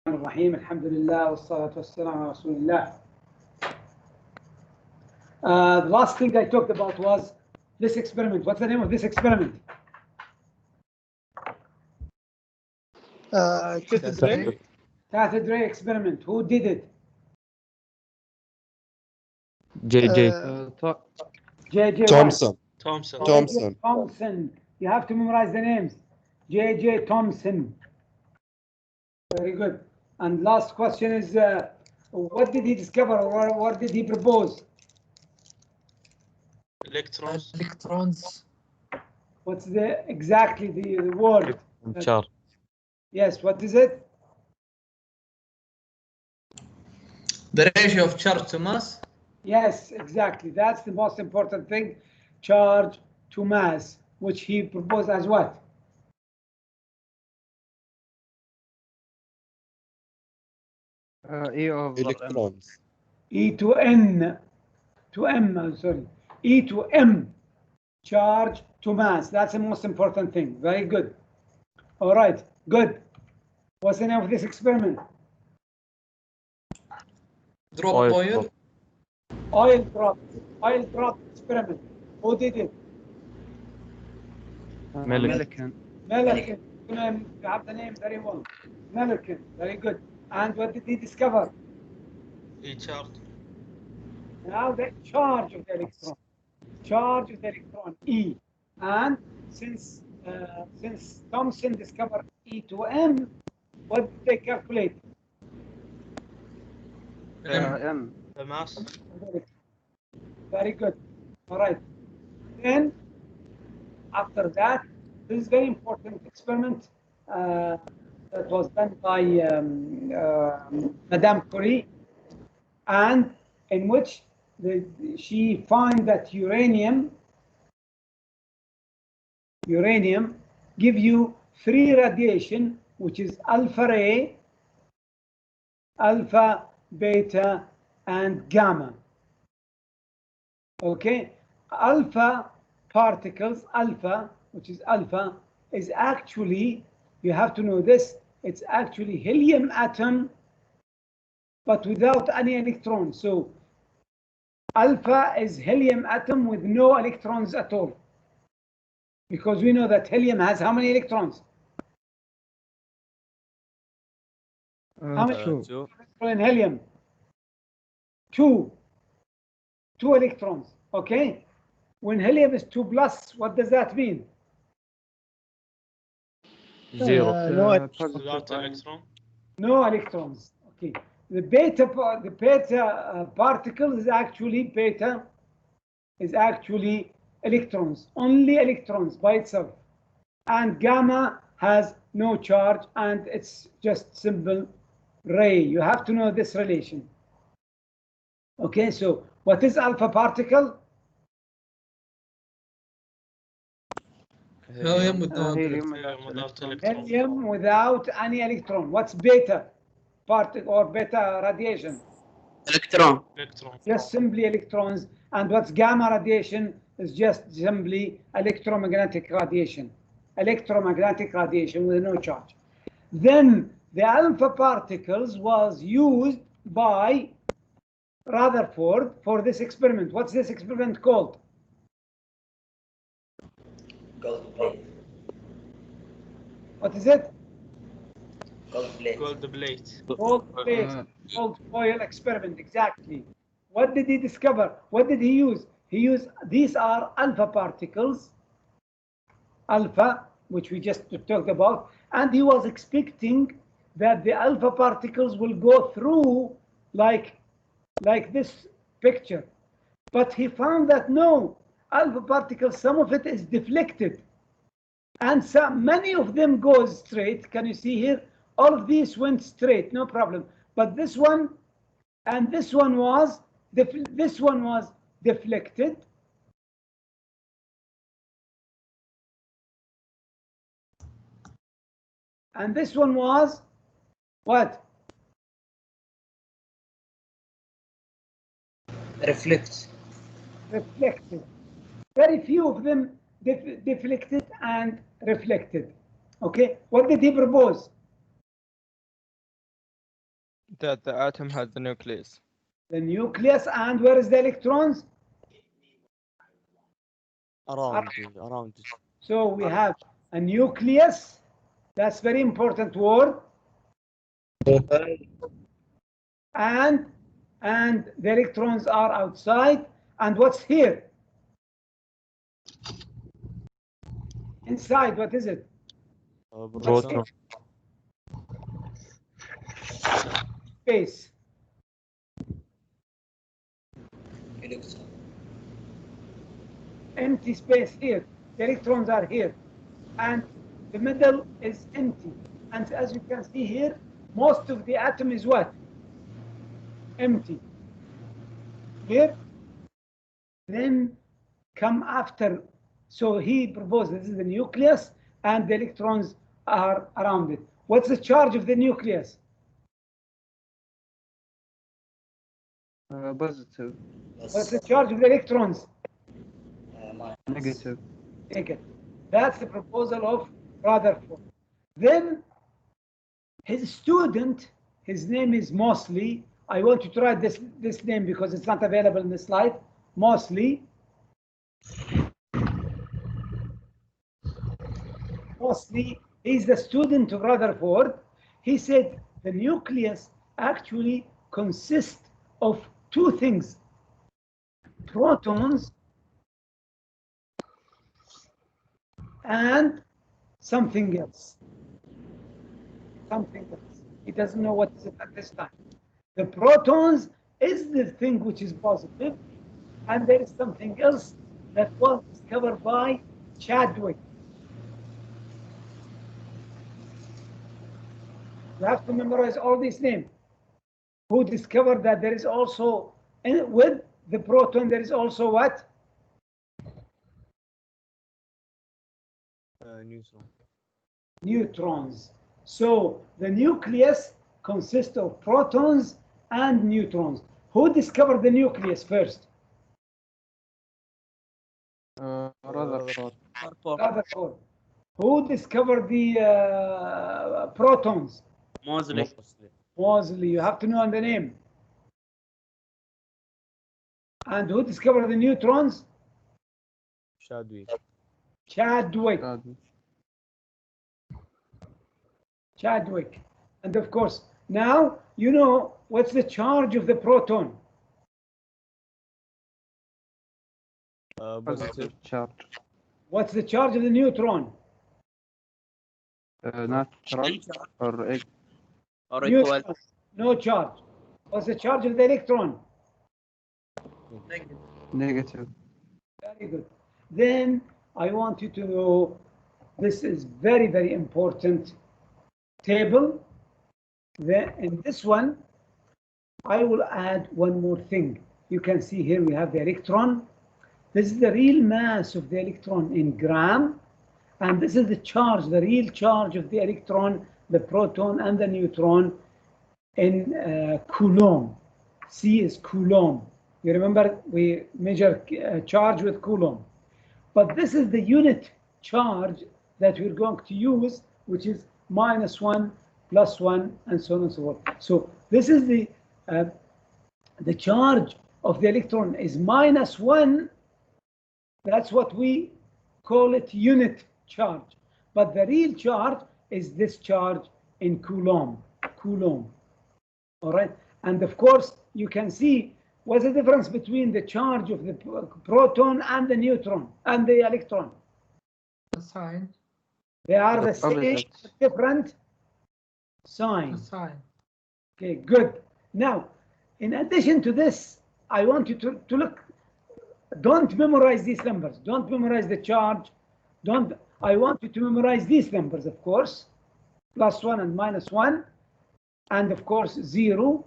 الرحيم الحمد لله والصلاة والسلام على رسول الله. The last thing I talked about was this experiment. What's the name of this experiment? Cathode ray experiment. Who did it? JJ. J.J. Thomson. Thomson. You have to memorize the names. J.J. Thomson. Very good. And last question is, what did he discover, or what did he propose? Electrons. What's exactly the word? Charge. Yes, what is it? The ratio of charge to mass. Yes, exactly. That's the most important thing. Charge to mass, which he proposed as what? E over Electrons. E to N to M, sorry. E to M, charge to mass. That's the most important thing. Very good. All right, good. What's the name of this experiment? Drop Oil oil. Oil drop experiment. Who did it? Millikan. Millikan. You have the name very well. Millikan. Very good. And what did he discover? E-charge. Now the charge of the electron. Charge of the electron, E. And since Thomson discovered E to M, what did they calculate? M. The mass. Very good. All right. Then, after that, this is very important experiment that was done by Madame Curie, and in which she found that uranium give you three radiation, which is alpha ray, alpha, beta, and gamma. Okay, alpha particles, alpha, which is alpha, is actually, you have to know this, it's actually helium atom, but without any electrons. So alpha is helium atom with no electrons at all. Because we know that helium has how many electrons? How many Two. electrons in helium? Two electrons, okay? When helium is 2 plus, what does that mean? Zero. Without electron. No electrons, okay. The beta particle is actually electrons, only electrons by itself. And gamma has no charge and it's just simple ray. You have to know this relation. Okay, so what is alpha particle? Helium without electron. Helium without any electron. What's beta particle or beta radiation? Electron. Just simply electrons. And what's gamma radiation is just simply electromagnetic radiation. Electromagnetic radiation with no charge. Then the alpha particles was used by Rutherford for this experiment. What's this experiment called? Gold plate. What is it? Gold plate. Gold plate. Gold plate. Gold foil experiment, exactly. What did he discover? What did he use? He used, these are alpha particles, alpha, which we just talked about, and he was expecting that the alpha particles will go through like this picture. But he found that no, alpha particles, some of it is deflected. And many of them go straight. Can you see here? All of these went straight, no problem. But this one and this one was deflected. And this one was what? Reflects. Reflected. Very few of them deflected and reflected. Okay, what did he propose? That the atom has the nucleus. The nucleus, and where is the electrons? Around it. So we have a nucleus. That's very important word. And the electrons are outside. And what's here? Inside, what is it? Proton. Space. Electron. Empty space here. The electrons are here. And the middle is empty. And as you can see here, most of the atom is what? Empty. Here. Then come after. So he proposed this is the nucleus, and the electrons are around it. What's the charge of the nucleus? Positive. What's the charge of the electrons? Negative. Negative. That's the proposal of Rutherford. Then his student, his name is Moseley. I want you to write this name because it's not available in the slide. Moseley. Moseley is the student of Rutherford. He said the nucleus actually consists of two things: protons and something else. Something else. He doesn't know what is it at this time. The protons is the thing which is positive, and there is something else that was discovered by Chadwick. You have to memorize all these names. Who discovered that there is also, with the proton, there is also what? Neutron. Neutrons. So the nucleus consists of protons and neutrons. Who discovered the nucleus first? Rutherford. Rutherford. Who discovered the protons? Moseley. Moseley. You have to know the name. And who discovered the neutrons? Chadwick. Chadwick. Chadwick. And of course, now you know what's the charge of the proton? Positive charge. What's the charge of the neutron? Natural or egg. Or equal. Neutron. No charge. What's the charge of the electron? Negative. Very good. Then I want you to know this is very, very important table. In this one, I will add one more thing. You can see here we have the electron. This is the real mass of the electron in gram. And this is the charge, the real charge of the electron, the proton, and the neutron in Coulomb. C is Coulomb. You remember we measure charge with Coulomb. But this is the unit charge that we're going to use, which is -1, +1, and so on and so forth. So this is the charge of the electron is -1. That's what we call it unit charge. But the real charge is this charge in Coulomb. Coulomb. All right. And of course, you can see what's the difference between the charge of the proton and the neutron and the electron. The sign. They are the The same, opposite. different The sign. sign. Okay, good. Now, in addition to this, I want you to look. Don't memorize these numbers. Don't memorize the charge. I want you to memorize these numbers, of course. +1 and -1. And of course, 0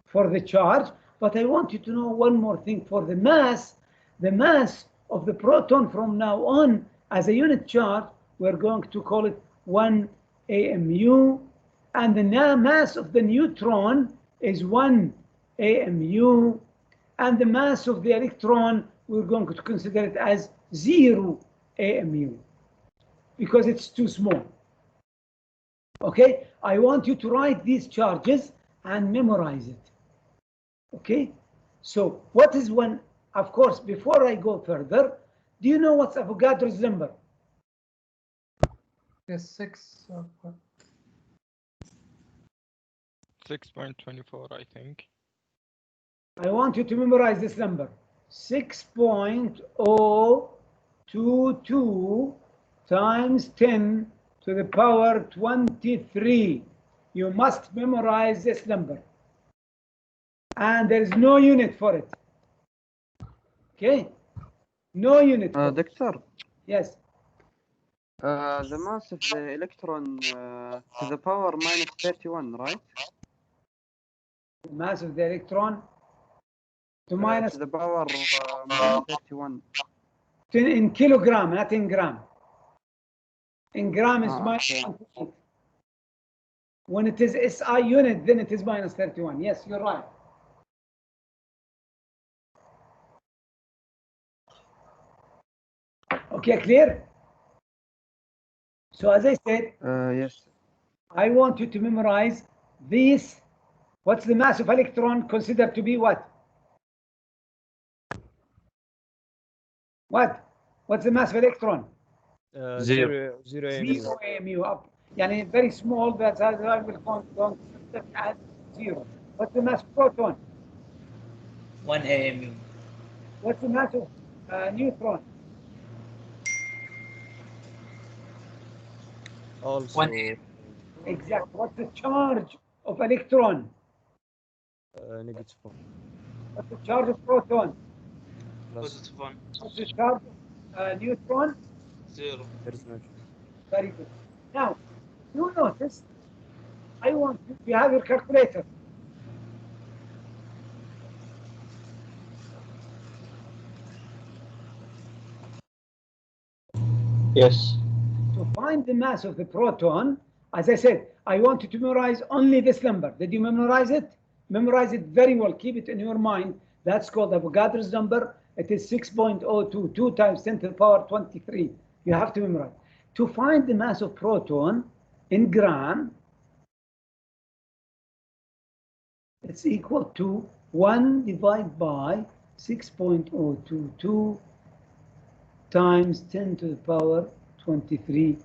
for the charge. But I want you to know one more thing for the mass. The mass of the proton from now on, as a unit charge, we're going to call it 1 AMU. And the mass of the neutron is 1 AMU. And the mass of the electron, we're going to consider it as 0 AMU, because it's too small. Okay, I want you to write these charges and memorize it. Okay? So what is one, of course, before I go further, do you know what's Avogadro's number? Yes, 6. 6.24, I think. I want you to memorize this number. 6.022 times 10 to the power 23. You must memorize this number. And there is no unit for it. Okay? No unit for it. Doctor, Yes. the mass of the electron to the power minus 31, right? The mass of the electron to minus to the power minus 31. in kilogram, not in gram. In gram is minus okay. 28. When it is SI unit, then it is minus 31. Yes, you're right. Okay, clear? So as I said, Yes. I want you to memorize this. What's the mass of electron considered to be what? What? What's the mass of electron? Zero AMU. 0 AMU up. Yani very small, that's how I will consider as 0. What's the mass of proton? 1 AMU. What's the mass of neutron? Also, 1 AMU. Exactly. What's the charge of electron? negative 1. What's the charge of proton? Positive 1. What's the charge of neutron? 0. There is no charge. Very good. Now, you notice, I want you to have your calculator. Yes. To find the mass of the proton, as I said, I want you to memorize only this number. Did you memorize it? Memorize it very well. Keep it in your mind. That's called Avogadro's number. It is 6.022 times 10 to the power 23. You have to memorize. To find the mass of proton in gram, it's equal to 1 divided by 6.022 times 10 to the power 23.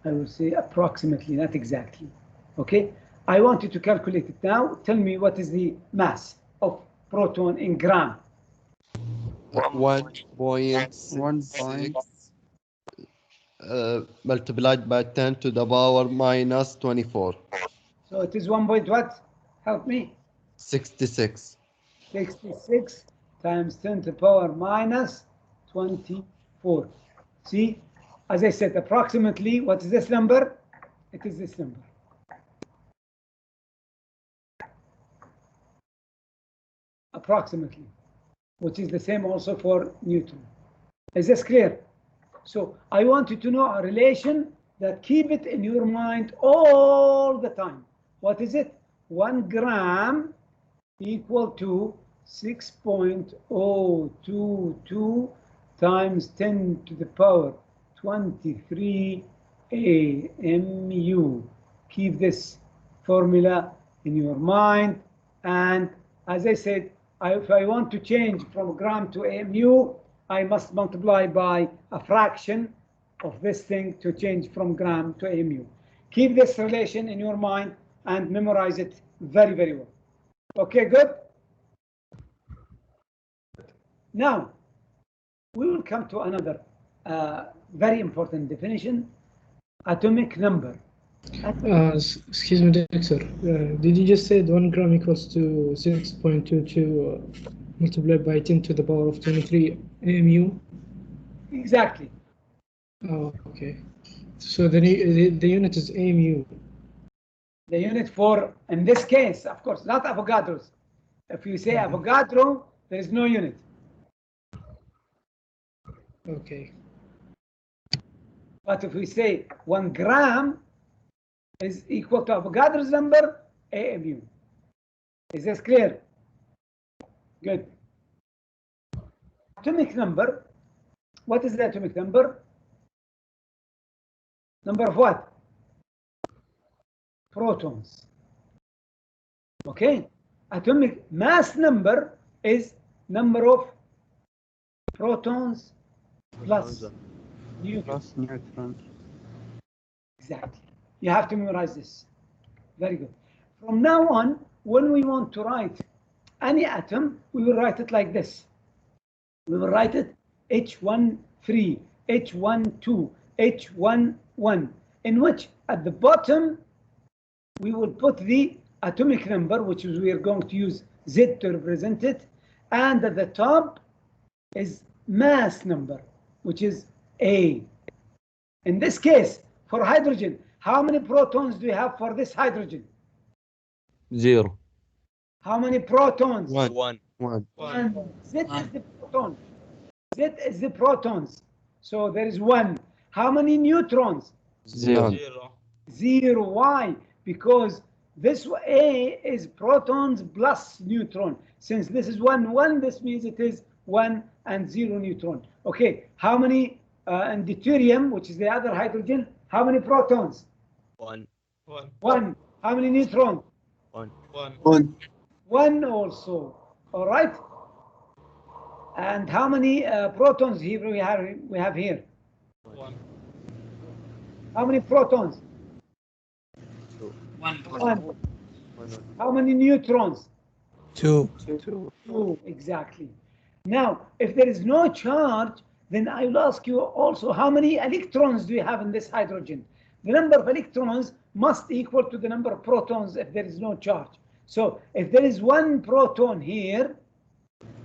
I will say approximately, not exactly. Okay? I want you to calculate it now. Tell me what is the mass of proton in gram. 1.6 multiplied by 10 to the power minus 24. So it is 1 point what? Help me. 66. 66 times 10 to the power minus 24. See, as I said, approximately, what is this number? It is this number. Approximately, which is the same also for Newton. Is this clear? So I want you to know a relation that keep it in your mind all the time. What is it? 1 gram equal to 6.022 times 10 to the power 23 AMU. Keep this formula in your mind. And as I said, if I want to change from gram to AMU, I must multiply by a fraction of this thing to change from gram to AMU. Keep this relation in your mind and memorize it very, very well. Okay, good? Now, we will come to another very important definition, atomic number. Excuse me, doctor. Did you just say 1 gram equals to 6.22 multiplied by 10 to the power of 23 AMU? Exactly. Oh, okay. So the unit is AMU. The unit for, in this case, of course, not Avogadro's. If you say Avogadro, there is no unit. Okay. But if we say 1 gram is equal to Avogadro's number, AMU. Is this clear? Good. Atomic number. What is the atomic number? Number of what? Protons. Okay, atomic mass number is number of protons plus neutrons. Plus neutrons. Exactly. You have to memorize this. Very good. From now on, when we want to write any atom, we will write it like this. We will write it H13, H12, H11, in which at the bottom we will put the atomic number, which is we are going to use Z to represent it, and at the top is mass number, which is A. In this case, for hydrogen, how many protons do you have for this hydrogen? 0. How many protons? 1. 1. 1. One. Z is the proton. Z is the protons. So there is 1. How many neutrons? 0. 0. 0. Why? Because this A is protons plus neutron. Since this is 1, 1, this means it is 1 and 0 neutron. Okay, how many, and deuterium, which is the other hydrogen, how many protons? 1. 1. 1. How many neutrons? 1. 1. 1. 1 also. All right. And how many protons here we have here? 1. How many protons? 1. 1. How many neutrons? 2. 2. Exactly. Now, if there is no charge, then I will ask you also how many electrons do you have in this hydrogen? The number of electrons must equal to the number of protons if there is no charge. So if there is 1 proton here,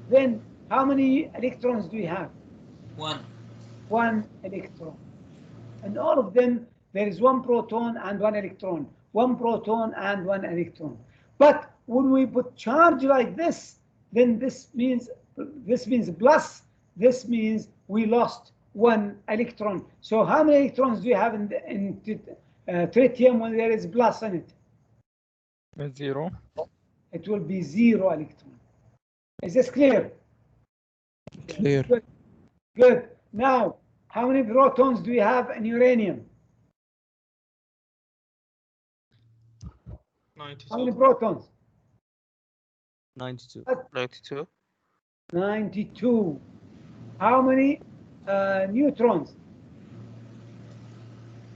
then how many electrons do you have? 1. 1 electron. And all of them, there is 1 proton and 1 electron. 1 proton and 1 electron. But when we put charge like this, then this means plus, this means we lost 1 electron. So how many electrons do you have in tritium when there is plus in it? 0. It will be 0 electron. Is this clear? Clear. Good. Good. Now, how many protons do you have in uranium? How many 92. protons? 92. 92. 92. How many neutrons?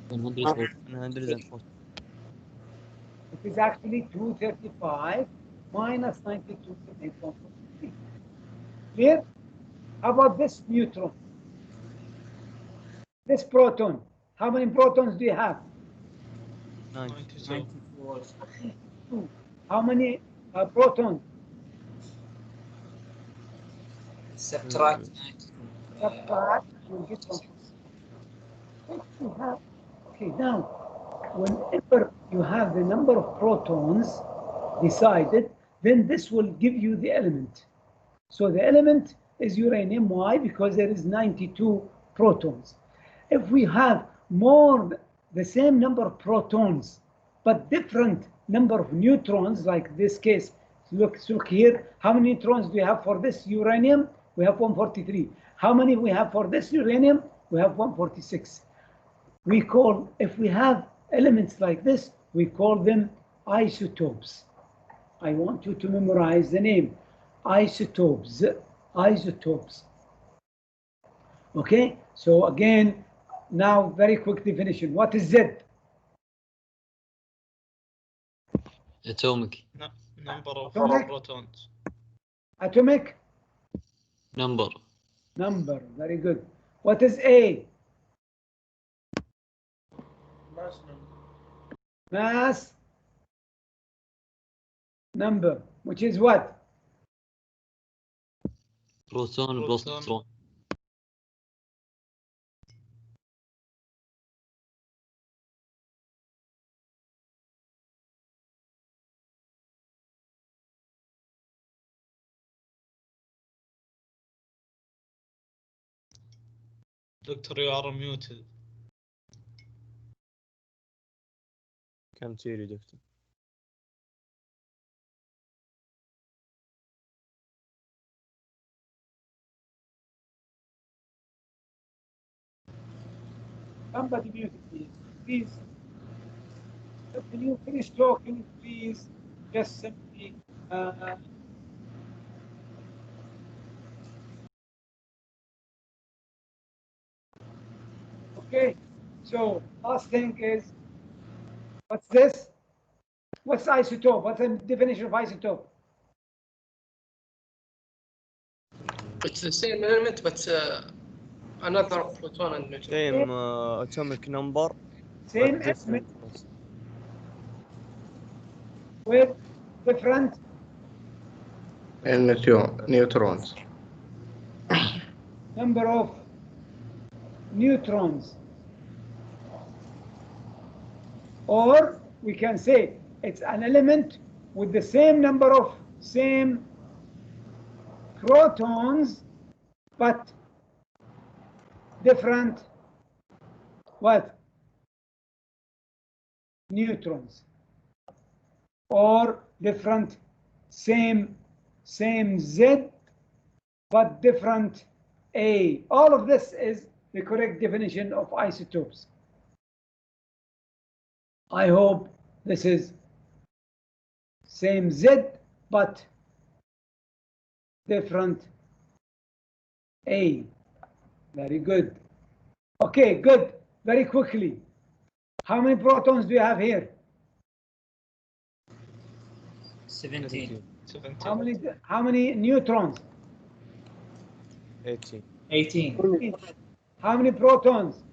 140. It is actually 235 minus 92 to make 143. Clear? How about this neutron? This proton. How many protons do you have? 92. 2. How many protons? Subtract. Subtract, you'll get 1. Okay, now, whenever you have the number of protons decided, then this will give you the element. So the element is uranium. Why? Because there is 92 protons. If we have the same number of protons, but different number of neutrons, like this case, look here, how many neutrons do you have for this uranium? We have 143. How many we have for this uranium? We have 146. We call, if we have elements like this, we call them isotopes. I want you to memorize the name. Isotopes. Isotopes. Okay, so again, now very quick definition. What is Z? Atomic. Number of Atomic. protons. Atomic Number. number. Very good. What is A? Mass number, which is what? Proton plus Proton. neutron. Doctor, you are muted. Can't hear you, Doctor. Somebody mute, please. Please. Can you finish talking, please? just simply okay. So last thing is, what's this? What's isotope? What's the definition of isotope? It's the same element, but another proton and neutron. Same atomic number. Same but different. element with different And neutrons. number of neutrons. Or we can say it's an element with the same number of protons, but different what? Neutrons. Or different same Z, but different A. All of this is the correct definition of isotopes. I hope this is same Z, but different A. Very good. Okay, good. Very quickly. How many protons do you have here? 17. 17. How many neutrons? 18. 18. How many protons?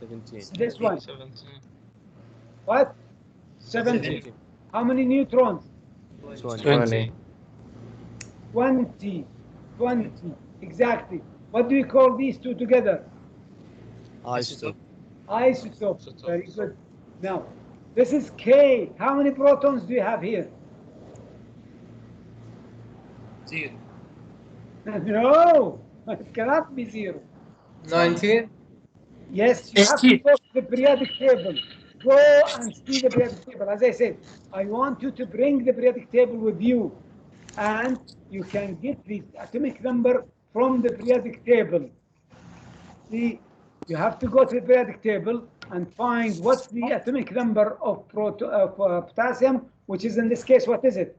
17. This one. 17. What? 17. How many neutrons? 20. 20. 20. Exactly. What do we call these two together? Isotope. Isotope. Very good. Now, this is K. How many protons do you have here? 0. No, it cannot be 0. 19. Yes, you have to go to the periodic table. Go and see the periodic table. As I said, I want you to bring the periodic table with you, and you can get the atomic number from the periodic table. See, you have to go to the periodic table and find what's the atomic number of potassium, which is in this case, what is it?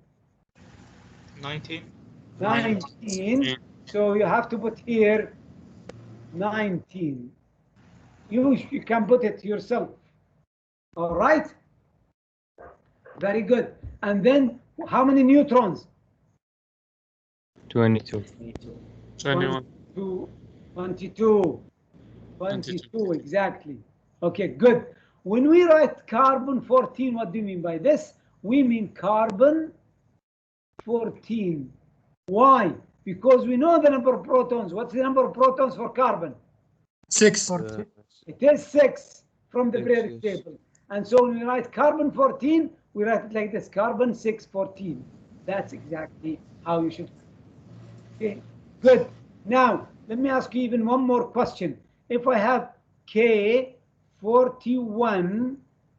19. 19. So you have to put here 19. You can put it yourself. All right? Very good. And then how many neutrons? 22. 21. 22. 22, exactly. Okay, good. When we write carbon 14, what do you mean by this? We mean carbon 14. Why? Because we know the number of protons. What's the number of protons for carbon? 6. It is 6 from the Six, periodic yes. table. And so when we write carbon 14, we write it like this, carbon 614. That's exactly how you should. Okay, good. Now, let me ask you even one more question. If I have K41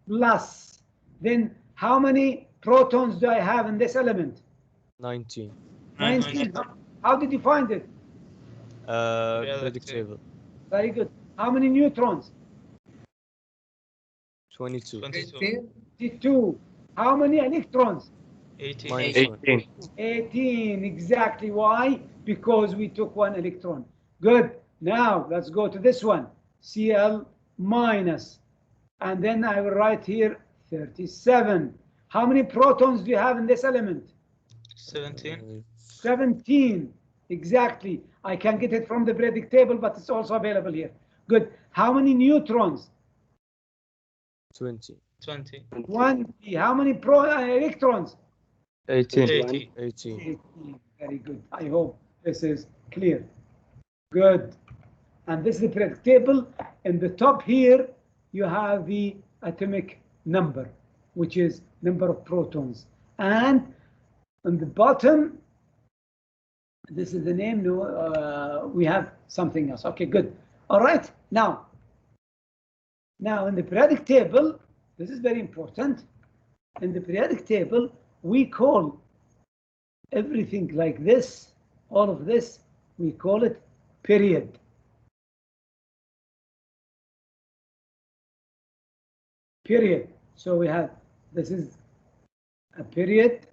plus, then how many protons do I have in this element? 19. 19. How did you find it? Periodic table. Very good. How many neutrons? 22. 22. 22. How many electrons? 18. Minus 18. 18. Exactly. Why? Because we took one electron. Good. Now let's go to this one. Cl minus. And then I will write here 37. How many protons do you have in this element? 17. 17. Exactly. I can get it from the periodic table, but it's also available here. Good. How many neutrons? 20. 20. 20. How many electrons? 18. 80. 18. 18. Very good. I hope this is clear. Good. And this is the periodic table. In the top here, you have the atomic number, which is number of protons. And on the bottom, this is the name. No, we have something else. Okay, good. All right. Now in the periodic table, this is very important. In the periodic table, we call everything like this, all of this, we call it period. Period. So we have, this is a period.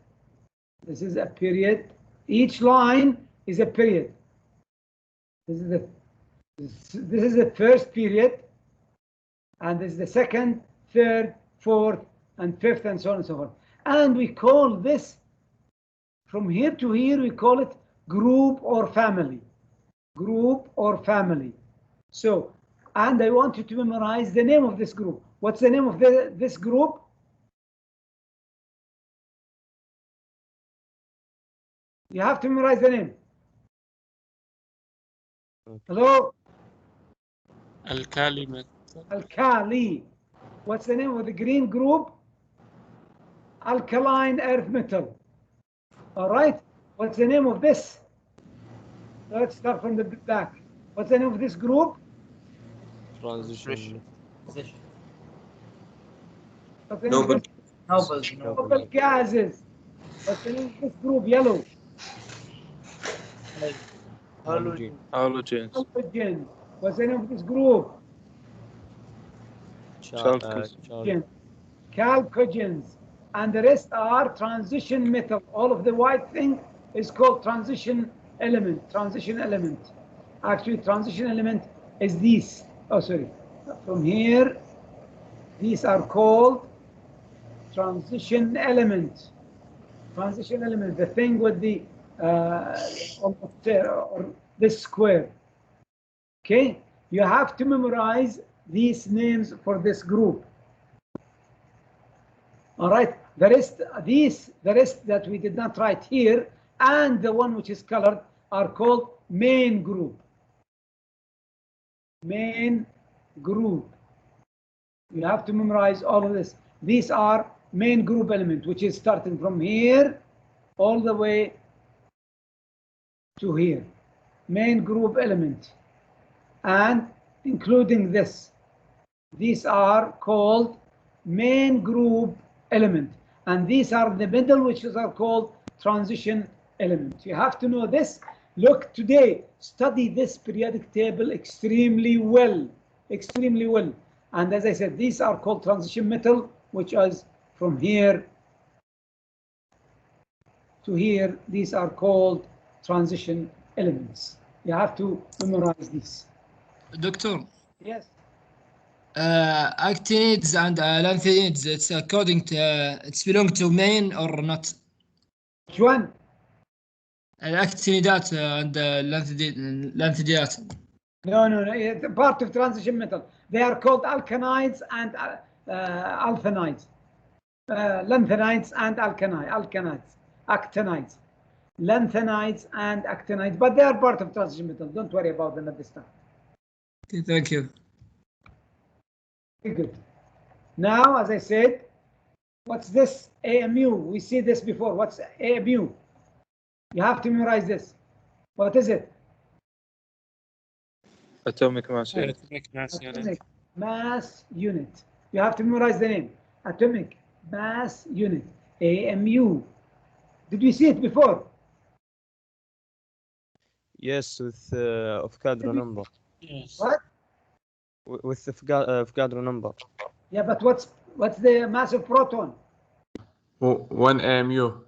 This is a period. Each line is a period. This is the first period, and this is the second, third, fourth, and fifth, and so on and so forth. And we call this, from here to here, we call it group or family. Group or family. So, and I want you to memorize the name of this group. What's the name of this group? You have to memorize the name. Hello? Alkali metal. Alkali. What's the name of the green group? Alkaline earth metal. All right. What's the name of this? Let's start from the back. What's the name of this group? Transition. What's the name of this? Noble gases. What's the name of this group? Yellow. Halogen. Halogens. Halogen. What's the name of this group? Chalcogens. Chalcogens. And the rest are transition metal. All of the white thing is called transition element. Transition element. Actually, transition element is these. Oh, sorry. From here, these are called transition element. Transition element, the thing with the or this square. Okay, you have to memorize these names for this group. All right, the rest that we did not write here and the one which is colored are called main group. Main group. You have to memorize all of this. These are main group element, which is starting from here all the way to here. Main group element, and including this. These are called main group element, and these are the middle, which are called transition element. You have to know this. Look, today, study this periodic table extremely well, extremely well. And as I said, these are called transition metal, which is from here to here. These are called transition elements. You have to memorize these. Doctor, Yes. actinides and lanthanides, it's according to, it's belong to main or not? Which one? Actinidat and lanthanides. No, it's part of transition metal. They are called alkanides and alphanides. Lanthanides and alkanides, actinides. Lanthanides and actinides, but they are part of transition metal. Don't worry about them at this time. Okay, thank you. Very good. Now, as I said, what's this? AMU. We see this before. What's AMU? You have to memorize this. What is it? Atomic mass unit. Atomic mass unit. Atomic mass unit. You have to memorize the name. Atomic mass unit. AMU. Did we see it before? Yes, with Avogadro number. Yes. What? With the Avogadro number. Yeah, but what's the mass of proton? 1 AMU.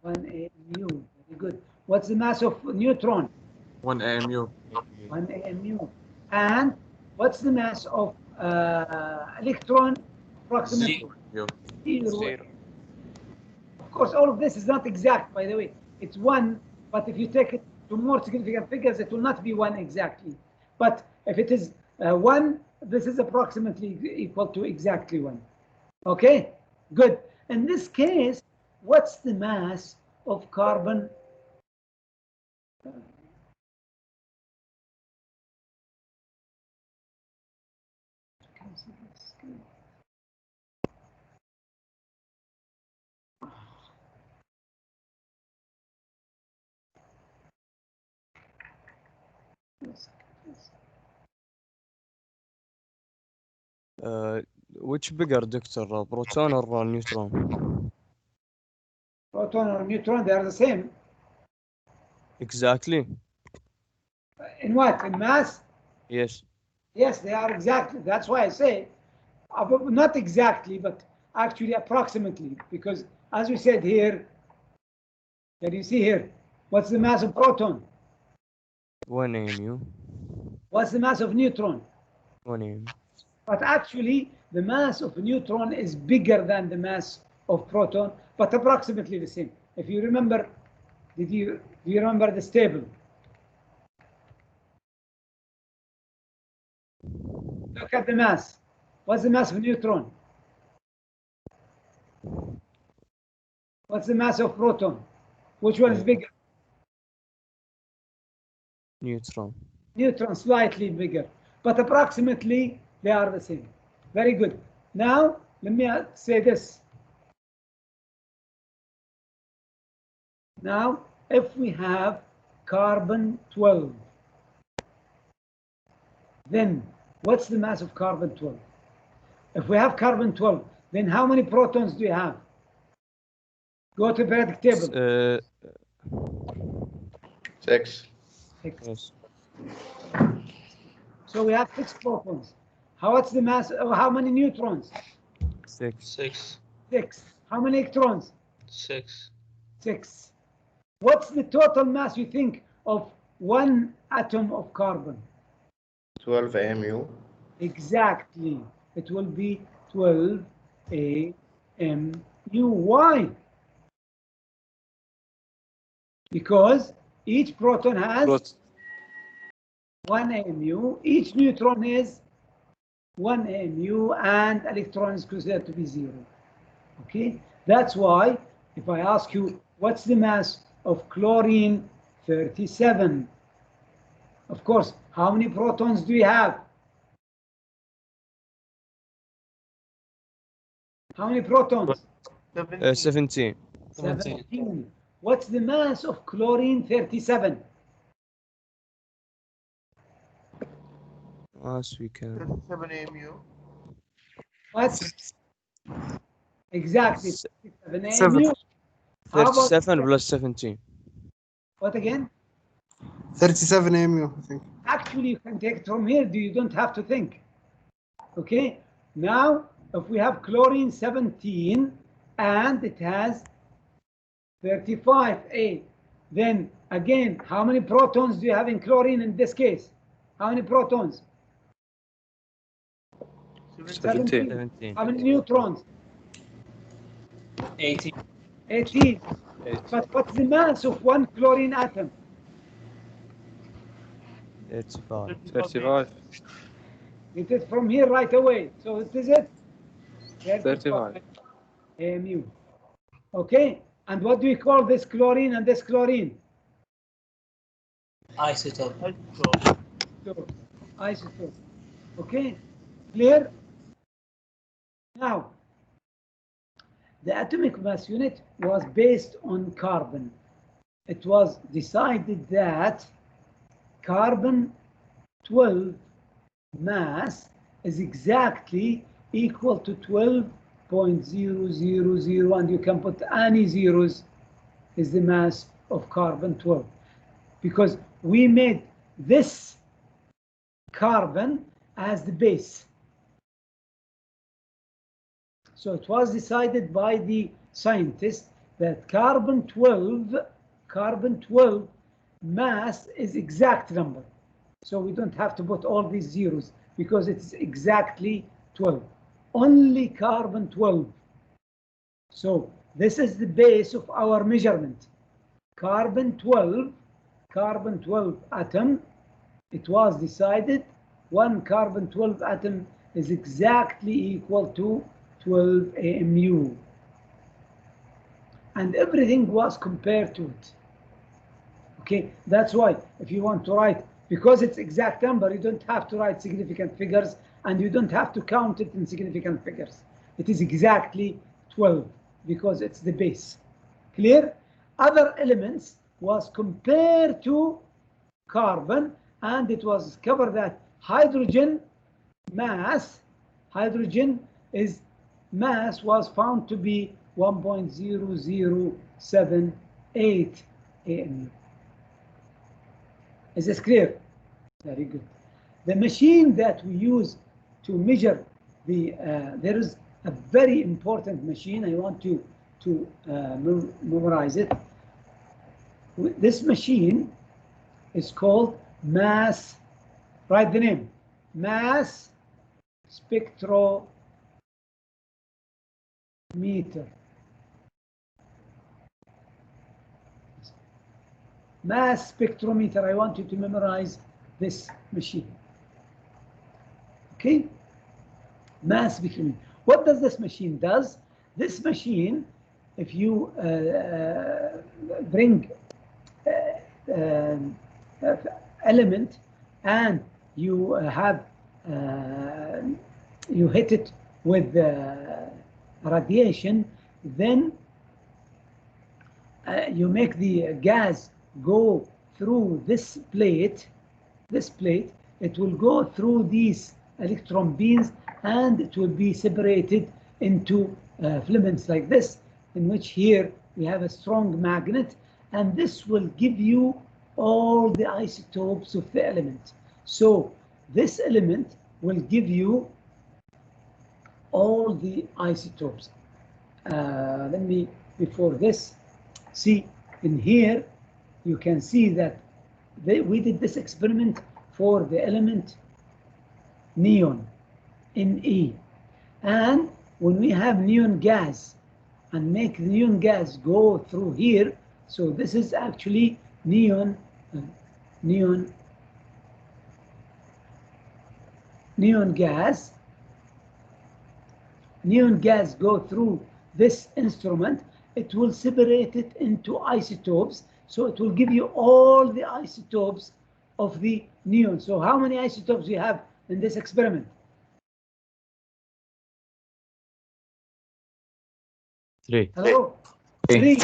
1 AMU. Very good. What's the mass of neutron? 1 AMU. 1 AMU. And what's the mass of electron? Approximately zero. Of course, all of this is not exact, by the way. It's 1, but if you take it to more significant figures, it will not be 1 exactly. But if it is 1, this is approximately equal to exactly 1. Okay, good. In this case, what's the mass of carbon? Which bigger, Doctor, proton or neutron? Proton or neutron, they are the same. Exactly. In what? In mass? Yes. Yes, they are exactly. That's why I say, not exactly, but actually approximately, because as we said here, can you see here? What's the mass of proton? 1 AMU. What's the mass of neutron? 1 AMU. But actually, the mass of neutron is bigger than the mass of proton, but approximately the same. If you remember, do you remember this table? Look at the mass. What's the mass of neutron? What's the mass of proton? Which one is bigger? Neutron. Neutron, slightly bigger, but approximately they are the same. Very good. Now, let me say this. Now, if we have carbon 12, then what's the mass of carbon 12? If we have carbon 12, then how many protons do you have? Go to the periodic table. 6. 6. Yes. So we have 6 protons. What's the mass? How many neutrons? 6. 6. 6. How many electrons? 6. 6. What's the total mass you think of one atom of carbon? 12 AMU. Exactly. It will be 12 AMU. Why? Because each proton has 1 AMU, each neutron is 1 AMU, and electron is considered to be 0. Okay? That's why if I ask you, what's the mass of chlorine 37? Of course, how many protons do you have? How many protons? 17. 17. What's the mass of chlorine 37? As we can. 37 AMU. What? Exactly. 37 7. AMU. How about 37 plus 17. what again? 37 AMU, I think. Actually, you can take it from here. You don't have to think. Okay. Now, if we have chlorine 17 and it has 35A, then again, how many protons do you have in chlorine in this case? How many protons? 17. How many neutrons? 18. 18. But what's the mass of one chlorine atom? 35. 35. It is from here right away. So it is it? 35. AMU. Okay. And what do we call this chlorine and this chlorine? Isotope. Isotope. Okay. Clear? Now, the atomic mass unit was based on carbon. It was decided that carbon 12 mass is exactly equal to 12.000, and you can put any zeros, is the mass of carbon 12. Because we made this carbon as the base. So it was decided by the scientists that carbon 12 mass is exact number. So we don't have to put all these zeros because it's exactly 12. Only carbon 12. So this is the base of our measurement. Carbon 12 atom, it was decided one carbon 12 atom is exactly equal to 12 AMU. And everything was compared to it. Okay, that's why if you want to write, because it's exact number, you don't have to write significant figures and you don't have to count it in significant figures. It is exactly 12 because it's the base. Clear? Other elements was compared to carbon, and it was discovered that hydrogen mass was found to be 1.0078 AMU. Is this clear? Very good. The machine that we use to measure the there is a very important machine. I want to memorize it. This machine is called mass. Write the name. Mass spectrometer. Mass spectrometer. I want you to memorize this machine. Okay? Mass spectrometer. What does this machine does? This machine, if you bring element and you have you hit it with radiation, then you make the gas go through this plate. It will go through these electron beams and it will be separated into filaments like this, in which here we have a strong magnet, and this will give you all the isotopes of the element. So this element will give you all the isotopes. Let me, before this, see in here, you can see that we did this experiment for the element neon, Ne. And when we have neon gas and make the neon gas go through here, so this is actually neon gas. Neon gas go through this instrument. It will separate it into isotopes. So it will give you all the isotopes of the neon. So how many isotopes you have in this experiment? 3. Hello? 3.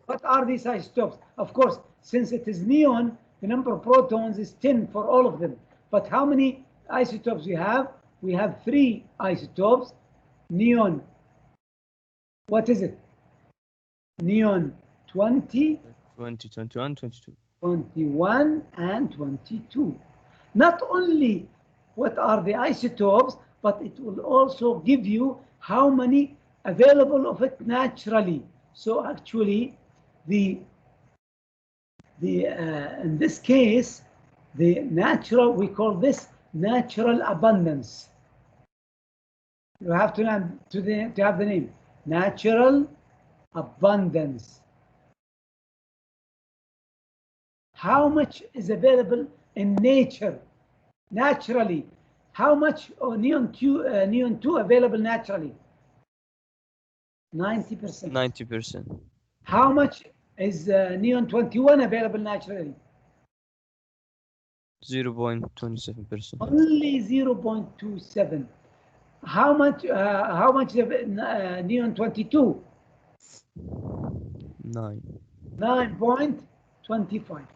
What are these isotopes? Of course, since it is neon, the number of protons is 10 for all of them. But how many isotopes we have? We have 3 isotopes. Neon, what is it? Neon 20, 21, 22. 21, and 22. Not only what are the isotopes, but it will also give you how many available of it naturally. So actually, in this case, the natural, we call this natural abundance. You have to have the name, natural abundance. How much is available in nature, naturally? How much neon 2 available naturally? 90%. 90%. How much is neon 21 available naturally? 0.27%. Only 0.27. How much is neon 22? 9. 9.25. 25.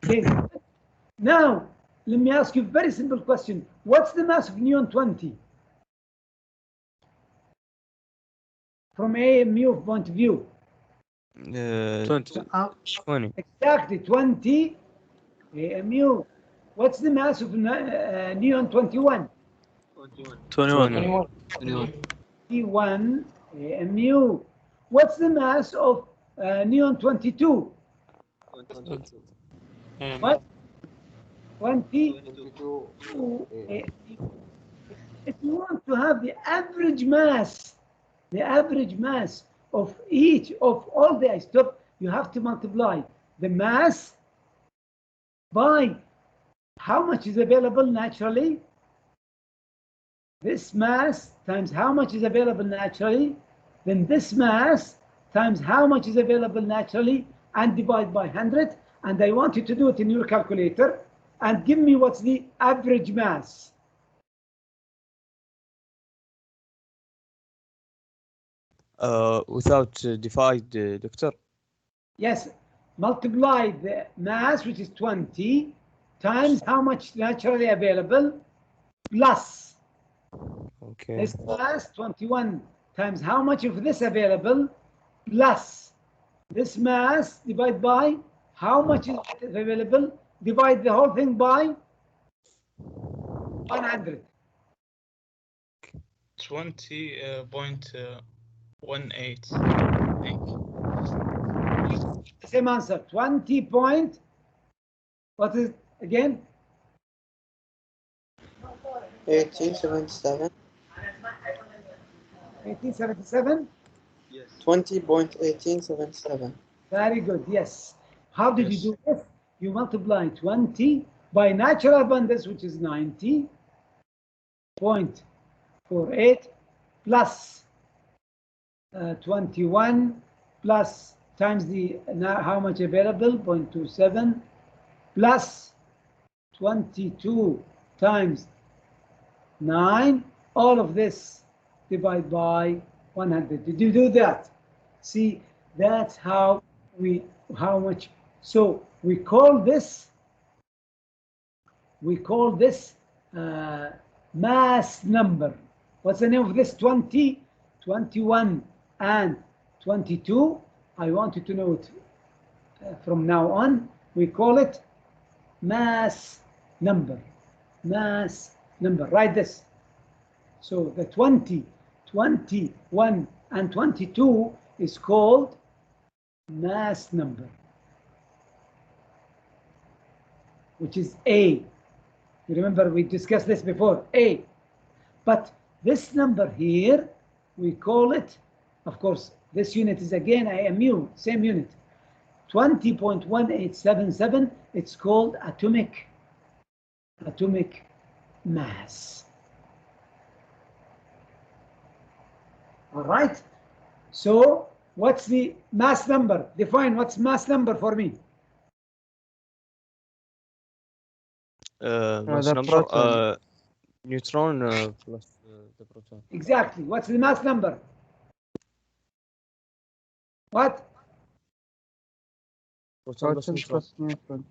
Okay. Now, let me ask you a very simple question. What's the mass of neon 20? From AMU point of view. 20. Exactly, 20 AMU. What's the mass of neon 21? 21. 21 AMU. What's the mass of neon 22? What? 22 AMU. If you want to have the average mass of each of all the isotopes, you have to multiply the mass by how much is available naturally. This mass times how much is available naturally, then this mass times how much is available naturally, and divide by 100. And I want you to do it in your calculator and give me what's the average mass. Without divide, doctor? Yes, multiply the mass, which is 20, times how much naturally available, plus this mass, 21, times how much of this available, plus this mass, divide by how much is available, divide the whole thing by 100. 20.18, I think. Same answer. 20 point. What is again? 1877. 1877. 20.1877. Very good. Yes. How did you do this? You multiply 20 by natural abundance, which is 90.48 plus 21 plus times the now how much available 0.27 plus 22 times 9. All of this divide by 100. Did you do that? See, that's how much. So we call this mass number. What's the name of this? 20, 21, and 22. I want you to know it from now on. We call it mass number. Mass number. Write this. So the 20, 21, and 22 is called mass number, which is A. You remember we discussed this before, A. But this number here, we call it, of course, this unit is again AMU, same unit, 20.1877. It's called atomic mass. All right. So what's the mass number? Define what's mass number for me. mass the number proton. neutron plus the proton. Exactly. What's the mass number? What? Proton plus neutron.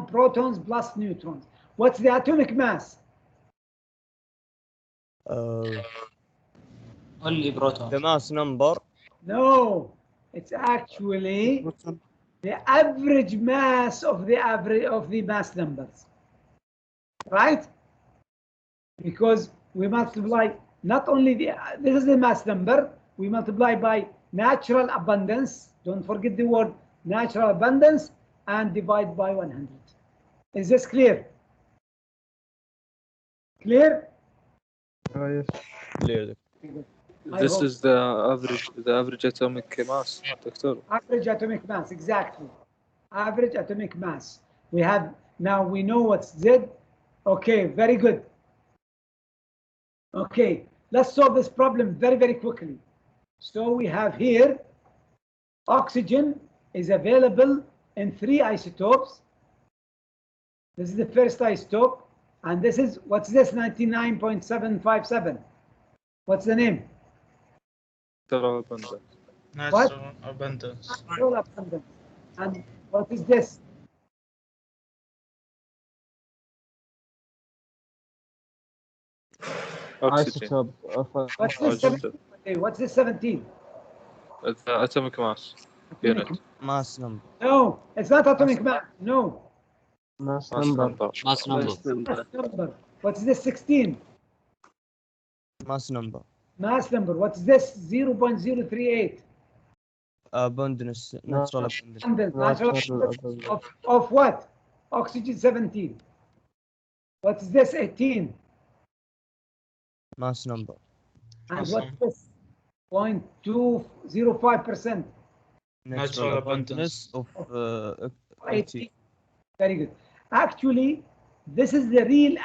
Protons plus neutrons. What's the atomic mass? Only proton. The mass number. No, it's actually the average mass of the mass numbers, right? Because we multiply not only this is the mass number, we multiply by natural abundance. Don't forget the word natural abundance, and divide by 100. Is this clear? Clear? Yes. Clear. This is the average atomic mass, Doctor. Average atomic mass, exactly. Average atomic mass. We have, now we know what's Z. Okay, very good. Okay, let's solve this problem very, very quickly. So we have here, oxygen is available in 3 isotopes. This is the first isotope, and this is, what's this, 99.757? What's the name? Natural abundance. Natural abundance. Natural abundance. And what is this? Oxygen. What's this 17? Okay, what's this 17? The atomic mass unit. Mass number. No, it's not atomic mass. No. Mass Mass number. number. Mass number. Mass number. What's this 16? Mass number. Mass number. What's this 0.038? Abundance. Natural abundance. Natural abundance of what? Oxygen 17. What's this 18? Mass number. And what's this 0.205%? Natural abundance of 18. Very good. Actually, this is the real,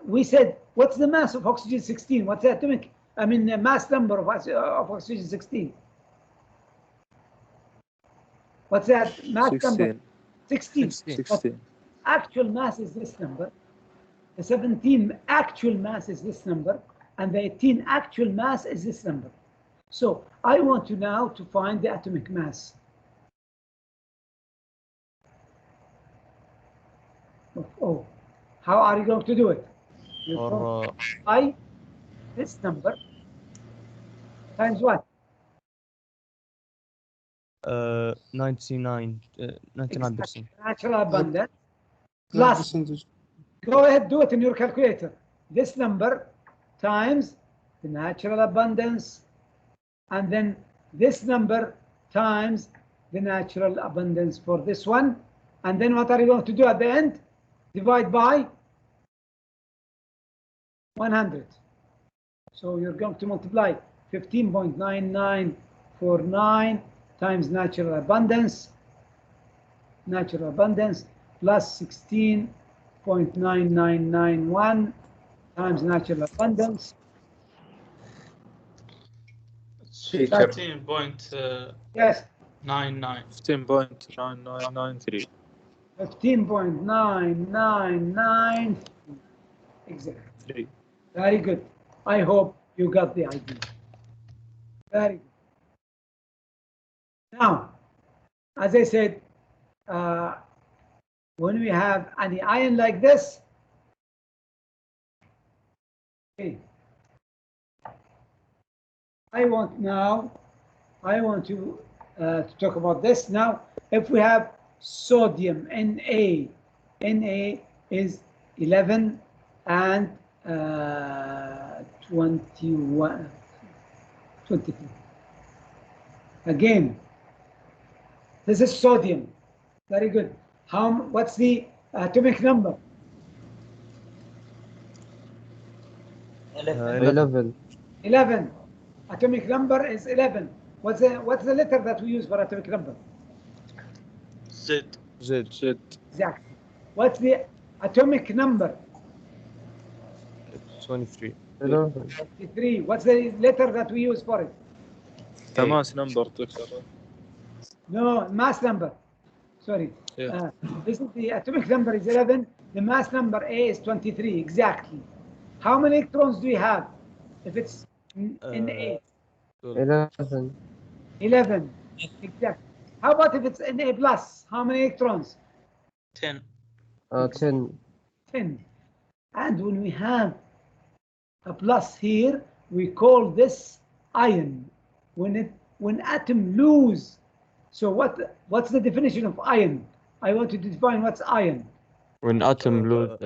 we said, what's the mass of oxygen 16? What's the atomic, the mass number of oxygen 16? What's that mass number? 16. 16. Actual mass is this number. The 17 actual mass is this number, and the 18 actual mass is this number. So I want to now to find the atomic mass. Oh, how are you going to do it? You by this number times what? 99%. Natural abundance plus. Go ahead, do it in your calculator. This number times the natural abundance, and then this number times the natural abundance for this one. And then what are you going to do at the end? Divide by 100. So you're going to multiply 15.9949 times natural abundance plus 16.9991 times natural abundance. Teacher. 15.99. Yes. 15.9993. 15.999. Exactly. Very good. I hope you got the idea. Very good. Now, as I said, when we have any ion like this, okay, I want to talk about this now. If we have sodium Na is 11 and 23. Again, this is sodium. Very good. What's the atomic number? 11. 11. Atomic number is 11. What's the letter that we use for atomic number? Z. Exactly. What's the atomic number? 23. 23. What's the letter that we use for it? The mass number, Doctor. No, mass number. Sorry. Yeah. This is the atomic number is 11. The mass number A is 23. Exactly. How many electrons do you have? If it's in A. 11. 11. Exactly. How about if it's in A plus? How many electrons? 10. 10. 10. And when we have a plus here, we call this ion. When atom lose. So what's the definition of ion? I want to define what's ion. When atom lose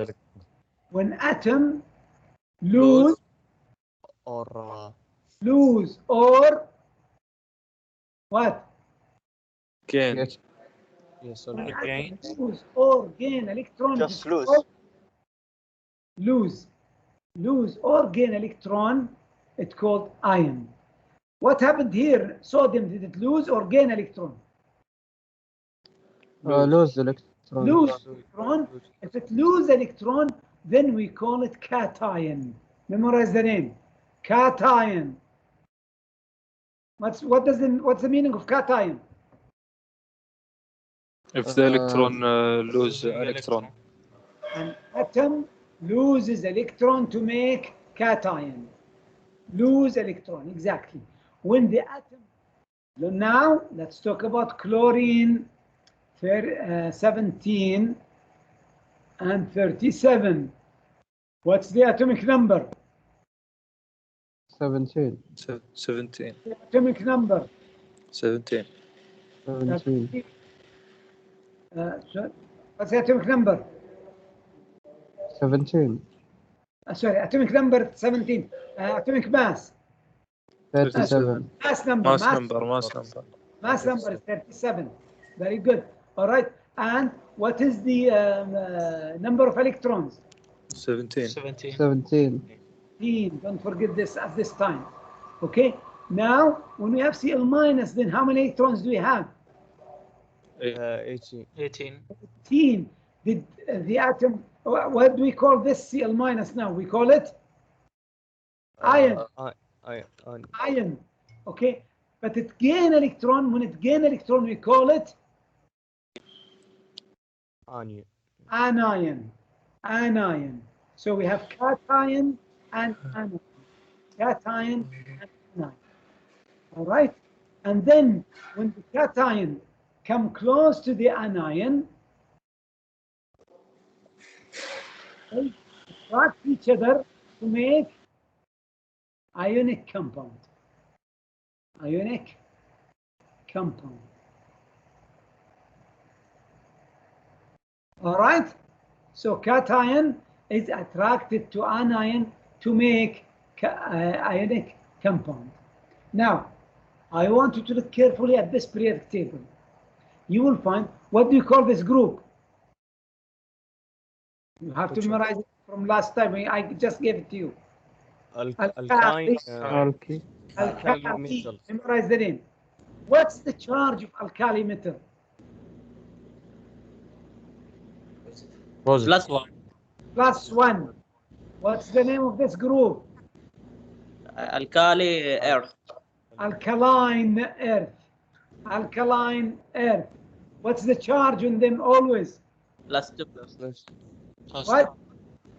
When atom lose or what? Gain. yes, When or atom lose or gain electron. Just lose. Lose or gain electron, it's called ion. What happened here? Sodium, did it lose or gain electron? Lose electron. Lose electron. If it lose electron, then we call it cation. Memorize the name. Cation. What's the meaning of cation? If the electron lose electron. An atom loses electron to make cation. Lose electron, exactly. When the atom. Now let's talk about chlorine 17 and 37. What's the atomic number? 17. 17. The atomic number. 17. 17. What's the atomic number? 17. Sorry, atomic number 17. Atomic mass. 37. Mass number. Mass number is 37. Very good. All right. And what is the number of electrons? 17. 17. Don't forget this at this time. Okay. Now, when we have Cl minus, then how many electrons do we have? 18. 18. Did the atom? What do we call this Cl minus now? We call it ion. Ion. Okay. But it gain electron. When it gain electron, we call it anion. Anion. So we have cation and anion. Cation and anion. All right. And then when the cation come close to the anion, they attract each other to make ionic compound. Ionic compound. All right. So cation is attracted to anion to make ionic compound. Now, I want you to look carefully at this periodic table. You will find, what do you call this group? You have to memorize it from last time. I just gave it to you. Alkyne. Alkali. Memorize the name. What's the charge of alkali metal? Plus 1. Plus 1. What's the name of this group? Alkali earth. Alkaline earth. Alkaline earth. What's the charge on them always? Plus 2. What?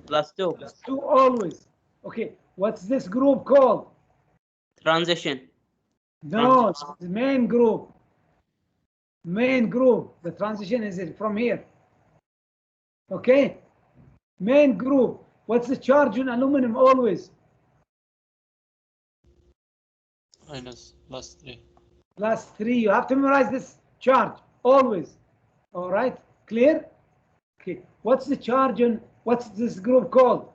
Plus 2. Plus 2 always. Okay. What's this group called? Transition. No, it's the main group. Main group. The transition is from here. Okay. Main group. What's the charge on aluminum always? Plus 3. Plus 3. You have to memorize this charge always. All right. Clear? Okay. What's the charge on, what's this group called?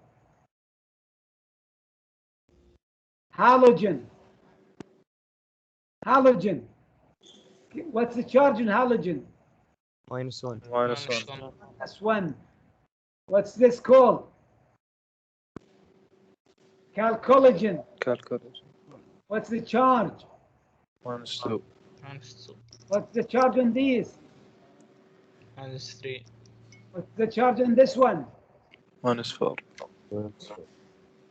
Halogen. Halogen. Okay. What's the charge on halogen? -1. Plus 1. What's this called? Calcologen. What's the charge? -2. What's the charge on these? -3. What's the charge on this one? -4.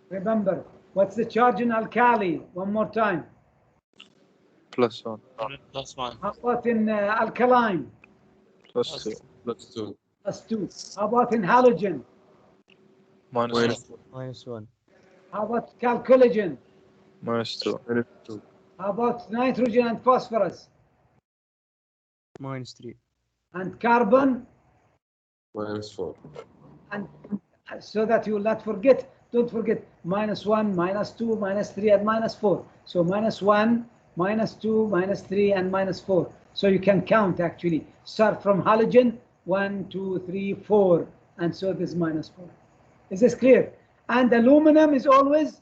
Remember, what's the charge on alkali? One more time. +1. Plus 1. How about in alkaline? +2. Plus 2. How about in halogen? -1. How about calcologen? -2. How about nitrogen and phosphorus? -3. And carbon? -4. And so that you will not forget, don't forget -1, -2, -3, and -4. So -1, -2, -3, and -4. So you can count actually. Start from halogen, 1, 2, 3, 4. And so this -4. Is this clear? And aluminum is always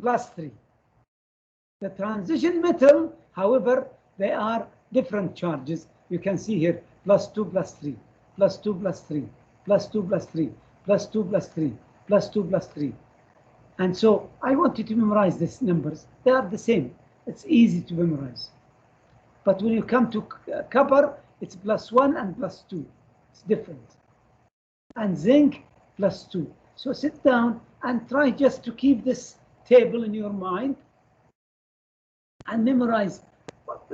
+3. The transition metal, however, they are different charges. You can see here, +2, +3, +2, +3, +2, +3, +2, +3, +2, +3. And so I want you to memorize these numbers. They are the same. It's easy to memorize. But when you come to copper, it's +1 and +2. It's different. And zinc, +2. So sit down and try just to keep this table in your mind and memorize.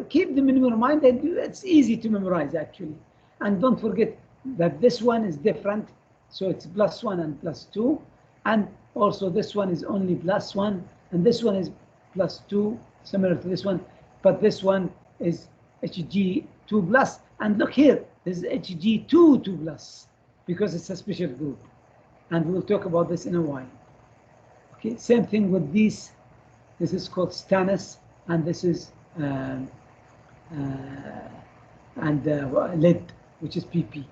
Keep them in your mind, and it's easy to memorize actually. And don't forget that this one is different. So it's +1 and +2. And also this one is only +1. And this one is +2, similar to this one. But this one is Hg2+. And look here, this is Hg2+, because it's a special group. And we'll talk about this in a while. Okay, same thing with these. This is called stannous, and this is lead, which is PP.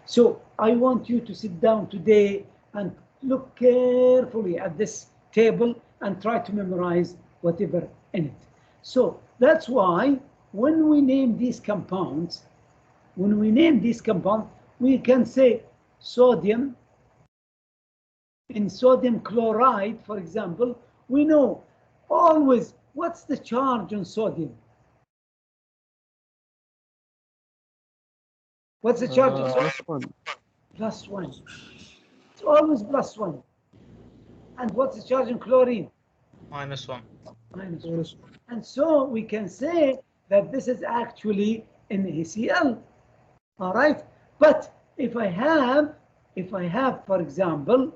So I want you to sit down today and look carefully at this table and try to memorize whatever in it. So that's why when we name these compounds, we can say sodium. In sodium chloride, for example, we know always what's the charge on sodium. What's the charge on sodium? +1. It's always +1. And what's the charge on chlorine? -1. -1. And so we can say that this is actually NaCl. All right. But if I have, for example,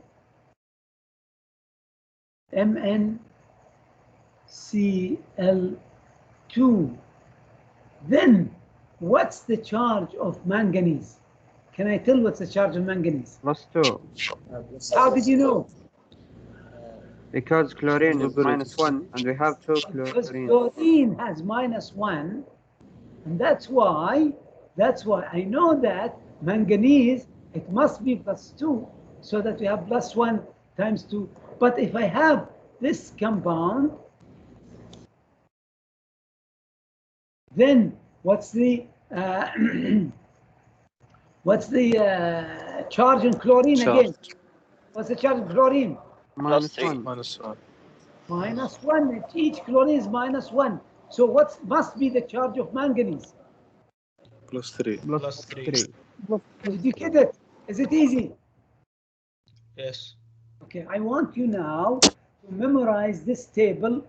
MnCl2, then what's the charge of manganese? Can I tell what's the charge of manganese? +2. How did you know? Because chlorine is -1 and we have 2 Because chlorine. chlorine has -1, and that's why I know that manganese, it must be +2, so that we have +1 times 2, But if I have this compound, then what's the charge in chlorine again? What's the charge in chlorine? -1. -1. -1. Each chlorine is -1. So what must be the charge of manganese? +3. +3. Did you get it? Is it easy? Yes. Okay, I want you now to memorize this table.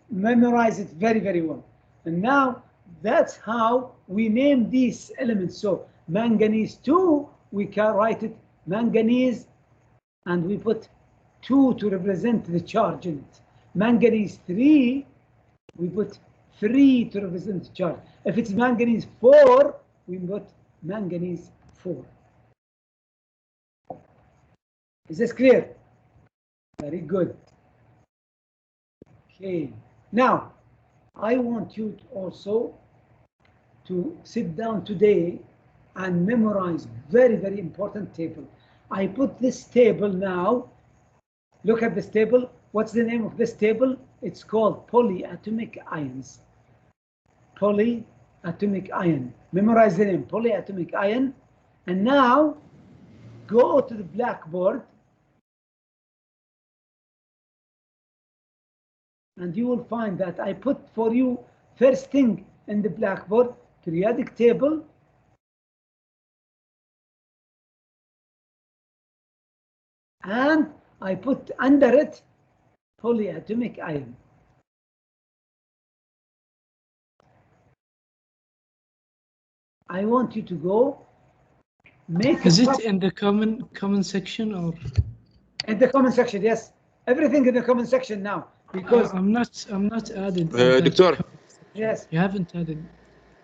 Memorize it very, very well. And now that's how we name these elements. So manganese 2, we can write it manganese, and we put 2 to represent the charge in it. Manganese 3, we put 3 to represent the charge. If it's manganese 4, we put manganese 4. Is this clear? Very good. Okay. Now, I want you also to sit down today and memorize very, very important table. I put this table now. Look at this table. What's the name of this table? It's called polyatomic ions. Polyatomic ion. Memorize the name, polyatomic ion. And now, go to the blackboard. And you will find that I put for you first thing in the blackboard, periodic table. And I put under it polyatomic ion. I want you to go make. Is it in the comment section or? In the comment section, yes. Everything in the comment section now. Because I'm not added. Doctor. Yes. You haven't added.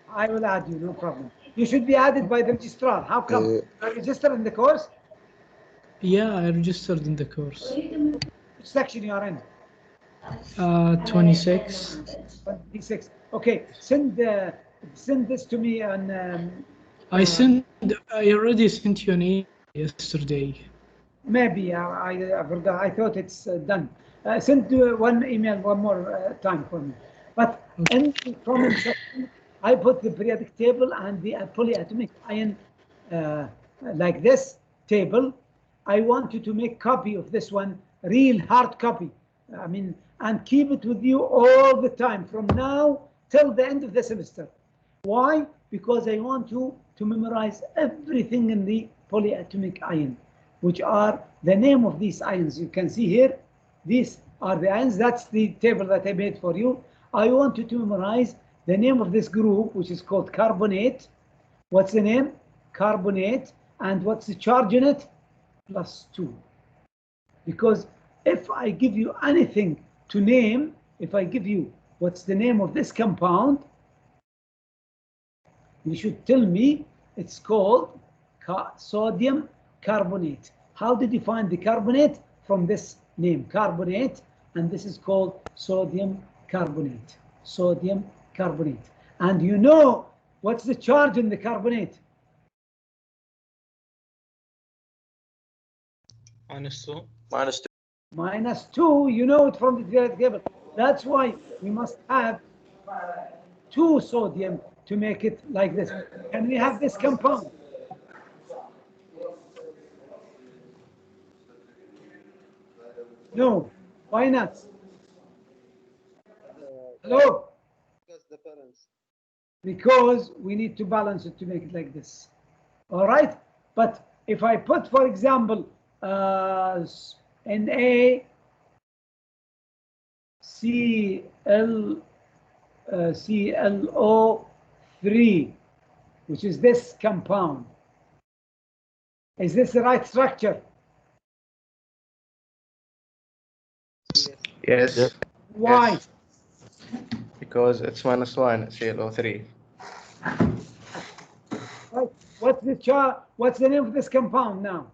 I will add you, no problem. You should be added by the registrar. How come? Are you registered in the course? Yeah, I registered in the course. Which section you are in? 26. 26. Okay, send this to me on. I already sent you an email yesterday. Maybe I forgot. I thought it's done. Send one email one more time for me. But in the comment section, I put the periodic table and the polyatomic ion like this table. I want you to make copy of this one, real hard copy. I mean, and keep it with you all the time from now till the end of the semester. Why? Because I want you to memorize everything in the polyatomic ion, which are the name of these ions. You can see here, these are the ions. That's the table that I made for you. I want you to memorize the name of this group, which is called carbonate. What's the name? Carbonate. And what's the charge in it? +2. Because if I give you anything to name, if I give you what's the name of this compound, you should tell me it's called sodium carbonate. How did you find the carbonate? From this name, carbonate, and this is called sodium carbonate. Sodium carbonate. And you know what's the charge in the carbonate? -2. -2, you know it from the periodic table. That's why we must have 2 sodium to make it like this. Can we have this compound? No. Why not? Hello? Because we need to balance it to make it like this. All right? But if I put, for example, ClO3, which is this compound. Is this the right structure? Yes. Why? Yes. Because it's -1, ClO3. Right. What's the name of this compound now?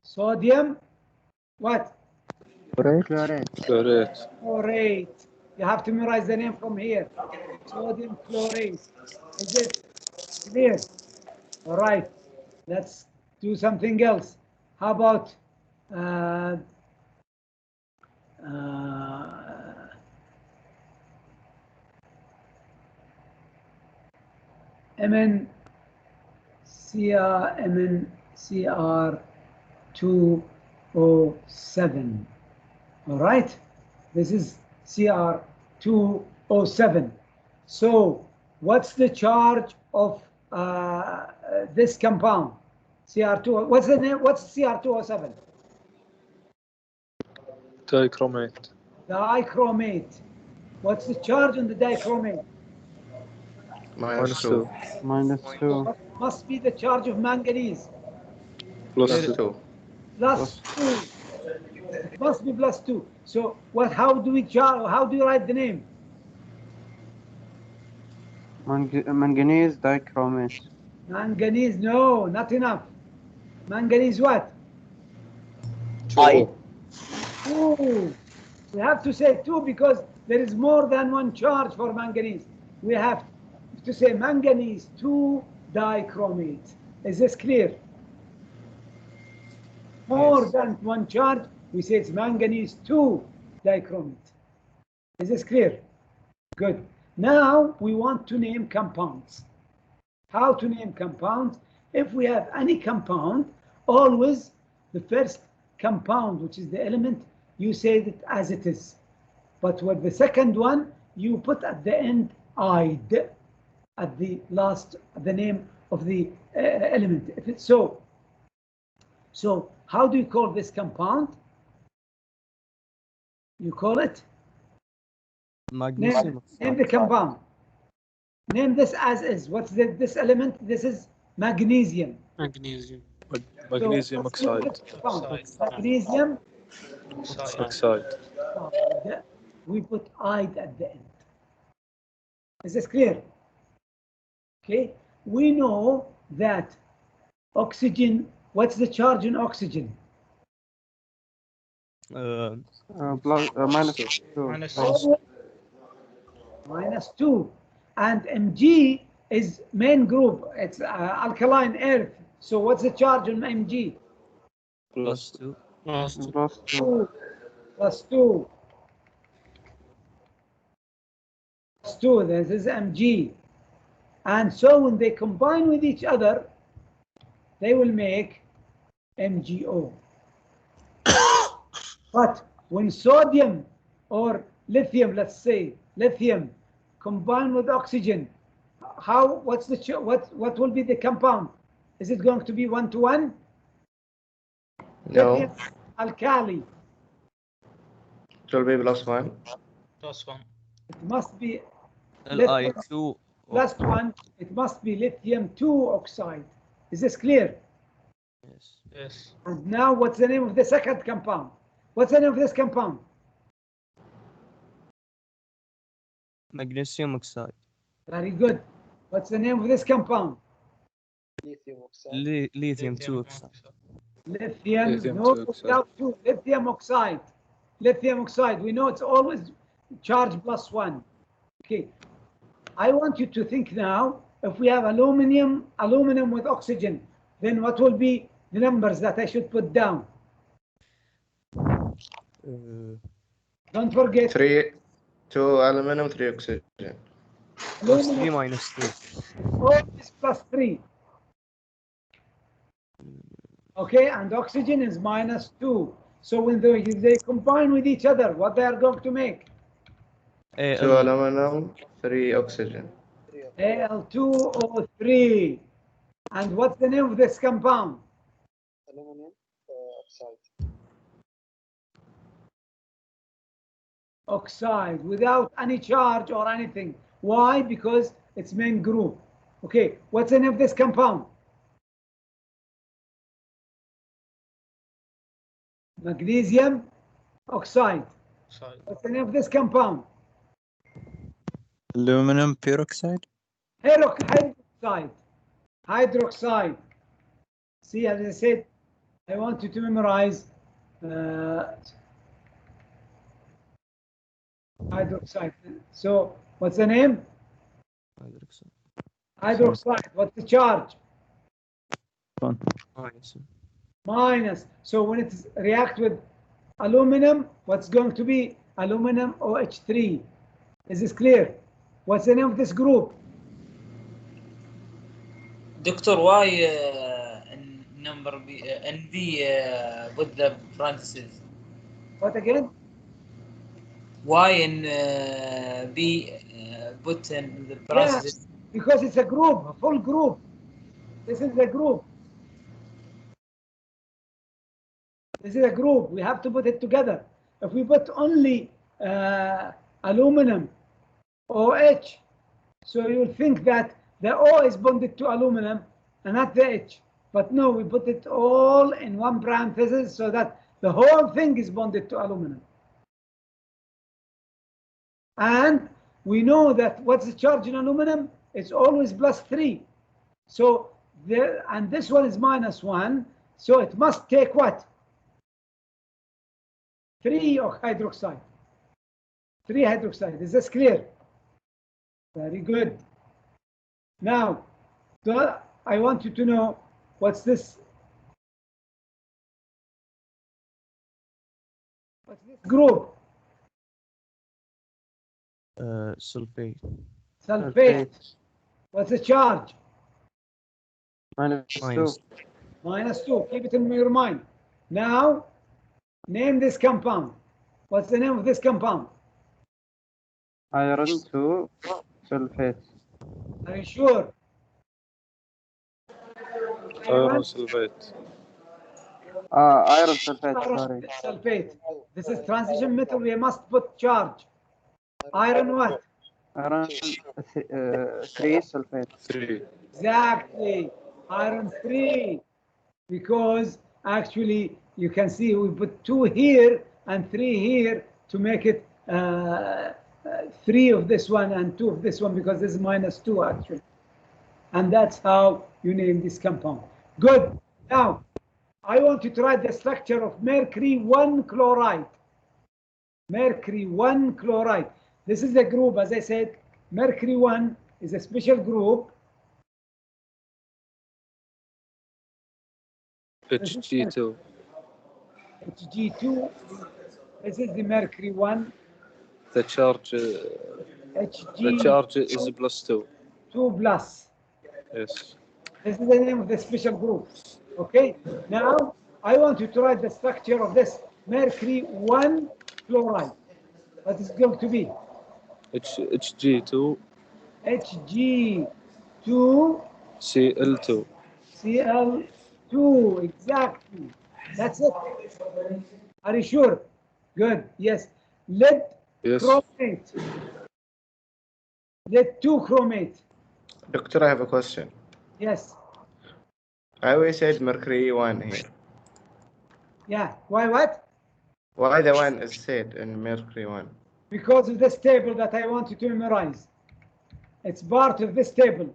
Sodium. What? Chlorate. Chlorate. You have to memorize the name from here. Sodium chlorate. Is it clear? All right. Let's do something else. How about MnCr 207. All right, this is Cr 207. So what's the charge of this compound? Cr2. What's the name? What's Cr207? Dichromate. Dichromate. What's the charge on the dichromate? -2. -2. What must be the charge of manganese? +2. Plus 2. It must be +2. So what? How do we charge? How do you write the name? Manganese dichromate. Manganese. No, not enough. Manganese what? 2. 2. We have to say 2 because there is more than one charge for manganese. We have to say manganese 2 dichromate. Is this clear? More than one charge, we say it's manganese 2 dichromate. Is this clear? Good. Now we want to name compounds. How to name compounds? If we have any compound, always the first compound, which is the element, you say it as it is. But with the second one, you put at the end "id" at the last, the name of the element. If it's so. So how do you call this compound? You call it? Magnesium. Name the compound. Name this as is. What's this element? This is magnesium. Magnesium. Magnesium oxide. Magnesium Oxide. we put "id" at the end. Is this clear? Okay. We know that oxygen. What's the charge in oxygen? -2. -2. And Mg is main group. It's alkaline earth. So what's the charge on Mg? +2. +2. +2. +2. This is Mg. And so when they combine with each other, they will make MgO. But when sodium or lithium, let's say lithium, combine with oxygen, what's the what will be the compound? Is it going to be 1-to-1? No. Lithium, alkali. It will be +1. +1. It must be Li2. +1. It must be lithium 2 oxide. Is this clear? Yes. Yes. And now what's the name of the second compound? What's the name of this compound? Magnesium oxide. Very good. What's the name of this compound? Lithium 2 oxide. Lithium, Lithium no, 2 oxide. without 2. Lithium oxide. Lithium oxide. We know it's always charge +1. Okay. I want you to think now, if we have aluminum with oxygen, then what will be the numbers that I should put down? Don't forget. 3, 2 aluminum, 3 oxygen. +3 -2. Always +3. Okay, and oxygen is -2. So when they combine with each other, what they are going to make? 2 aluminum, 3 oxygen. Al2O3. And what's the name of this compound? Aluminum oxide. Oxide, without any charge or anything. Why? Because it's main group. Okay, what's the name of this compound? Magnesium oxide. What's the name of this compound? Aluminum peroxide. Hydroxide. Hydroxide. See, as I said, I want you to memorize hydroxide. So, what's the name? Hydroxide. What's the charge? -1. minus. So when it react with aluminum, what's going to be aluminum OH3? Is this clear? What's the name of this group? Doctor, why number B, NV with the parentheses? What again? Why in B put in the parentheses? Yeah, because it's a group, a full group. This is a group. This is a group. We have to put it together. If we put only aluminum OH, so you'll think that the O is bonded to aluminum and not the H. But no, we put it all in one parenthesis so that the whole thing is bonded to aluminum. And we know that what's the charge in aluminum? It's always +3. So and this one is -1. So it must take what? 3 hydroxide. 3 hydroxide. Is this clear? Very good. Now, I want you to know what's this? What's this group? Sulfate. Sulfate. What's the charge? -2. -2. Keep it in your mind. Now, name this compound. What's the name of this compound? Iron 2 sulfate. Are you sure? Iron sulfate. Iron sulfate, sorry. Sulfate. This is transition metal. We must put charge. Iron what? Iron 3 sulfate. 3. Exactly. Iron 3. Because actually you can see we put 2 here and 3 here to make it 3 of this one and 2 of this one, because this is -2 actually. And that's how you name this compound. Good. Now, I want you to write the structure of mercury 1 chloride. Mercury 1 chloride. This is a group, as I said, mercury 1 is a special group. HG2. HG2. This is the mercury 1. The charge. HG. The charge is +2. 2 plus. Yes. This is the name of the special group. Okay. Now I want you to write the structure of this mercury 1 chloride. What is going to be? HG2. HG2. Cl2. Cl2. Exactly. That's it. Are you sure? Good. Yes. Lead chromate. Lead 2 chromate. Doctor, I have a question. Yes. I always said mercury 1 here. Yeah. Why what? Why the 1 is said in mercury 1? Because of this table that I want you to memorize. It's part of this table.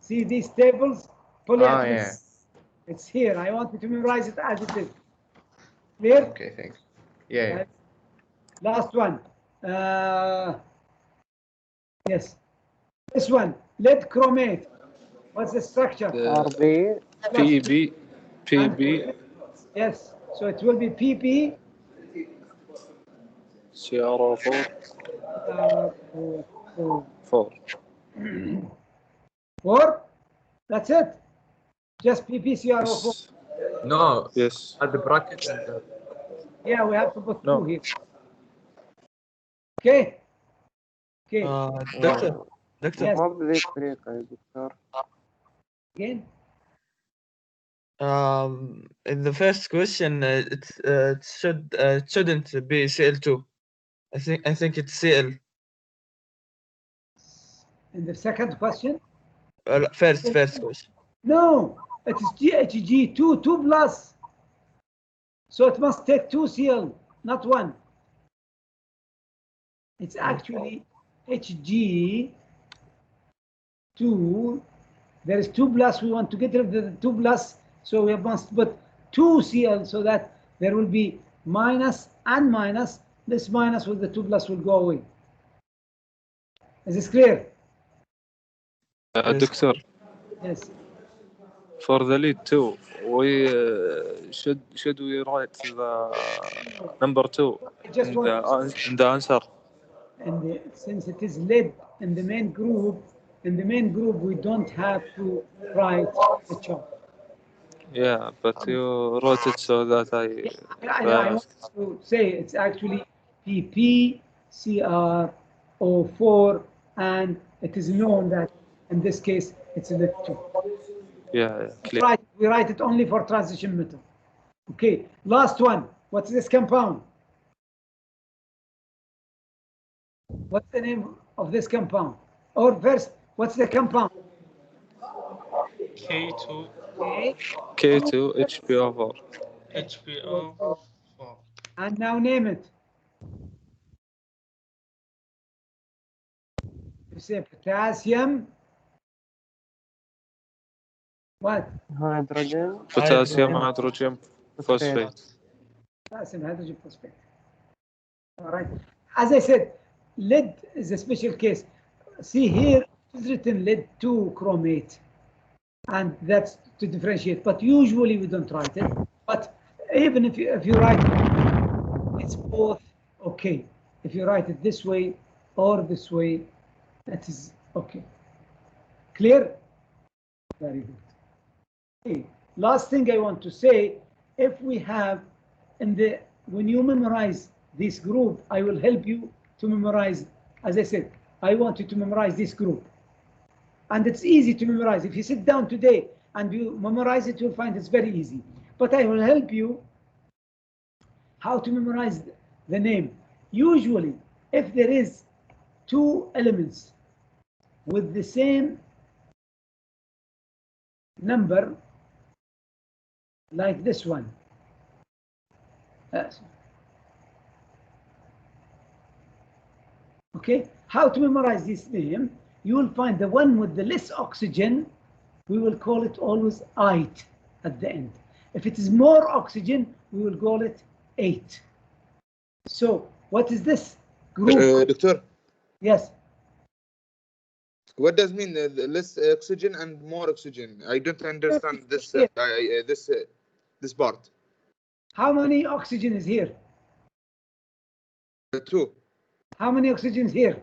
See these tables? Yeah. It's here. I want you to memorize it as it is. Clear? Okay, thanks. Yeah. Last one. Yes. This one. Lead chromate. What's the structure? RB. PB. Yes. So it will be PP. CrO4. 4. 4? That's it? Just PPCrO4? No. Yes. At the bracket. Yeah, we have to put 2 here. Okay? Okay. Doctor. Yes. Again? In the first question, it shouldn't be Cl2. I think it's Cl. In the second question? First question. No, it is HG2, 2 plus. So it must take 2 Cl, not 1. It's actually HG2. There is 2 plus. We want to get rid of the 2 plus. So we must put 2 Cl so that there will be minus and minus. This minus with the 2 plus will go away. Is this clear? Doctor. Yes. For the lead 2, we should we write the number 2 Just in the answer? And since it is lead in the main group, we don't have to write the chart. Yeah, but you wrote it so that I want to say it's actually PPCrO4, and it is known that in this case it's lead 2. Yeah, clear. Right, we write it only for transition metal. Okay, last one. What's this compound? What's the name of this compound? Or first, what's the compound? K2 K2 HPO4. HPO4. And now name it. You say potassium. What? Hydrogen. Potassium hydrogen phosphate. Potassium hydrogen phosphate. All right. As I said, lead is a special case. See here, it's written lead 2 chromate, and that's to differentiate. But usually we don't write it. But even if you write it, it's both okay. If you write it this way or this way, that is okay. Clear? Very good. Okay. Last thing I want to say, if we have when you memorize this group, I will help you to memorize. As I said, I want you to memorize this group. And it's easy to memorize. If you sit down today and you memorize it, you'll find it's very easy. But I will help you how to memorize the name. Usually, if there is 2 elements with the same number, like this one, okay, how to memorize this name? You will find the one with the less oxygen, we will call it always ite at the end. If it is more oxygen, we will call it 8. So what is this group? Doctor? Yes. What does mean less oxygen and more oxygen? I don't understand this this part. How many oxygen is here? 2. How many oxygens here?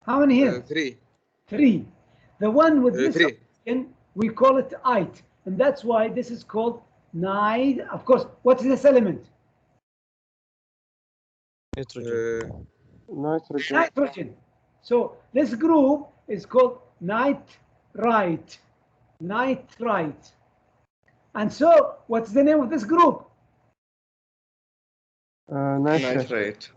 How many here? 3. 3. The one with this 3. oxygen, we call it ite, and that's why this is called nide. Of course, what is this element? Nitrogen. Nitrogen. So this group is called nitrite. Nitrite. And so, what's the name of this group? Nitrate.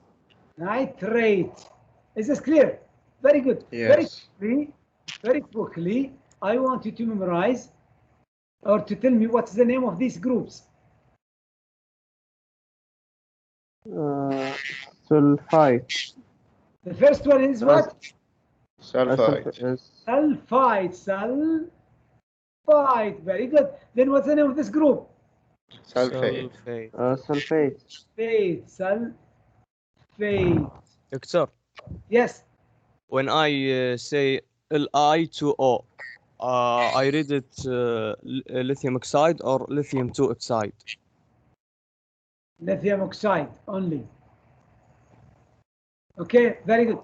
Nitrate. Is this clear? Very good. Yes. Very quickly, I want you to memorize or to tell me what's the name of these groups. Sulfite. The first one is what? Sulfite. Sulfite. Sulfite. Very good. Then what's the name of this group? Sulfate. Sulfate. Sulfate. Doctor. Yes. When I say Li to O, I read it lithium oxide or lithium 2 oxide? Lithium oxide only. Okay, very good.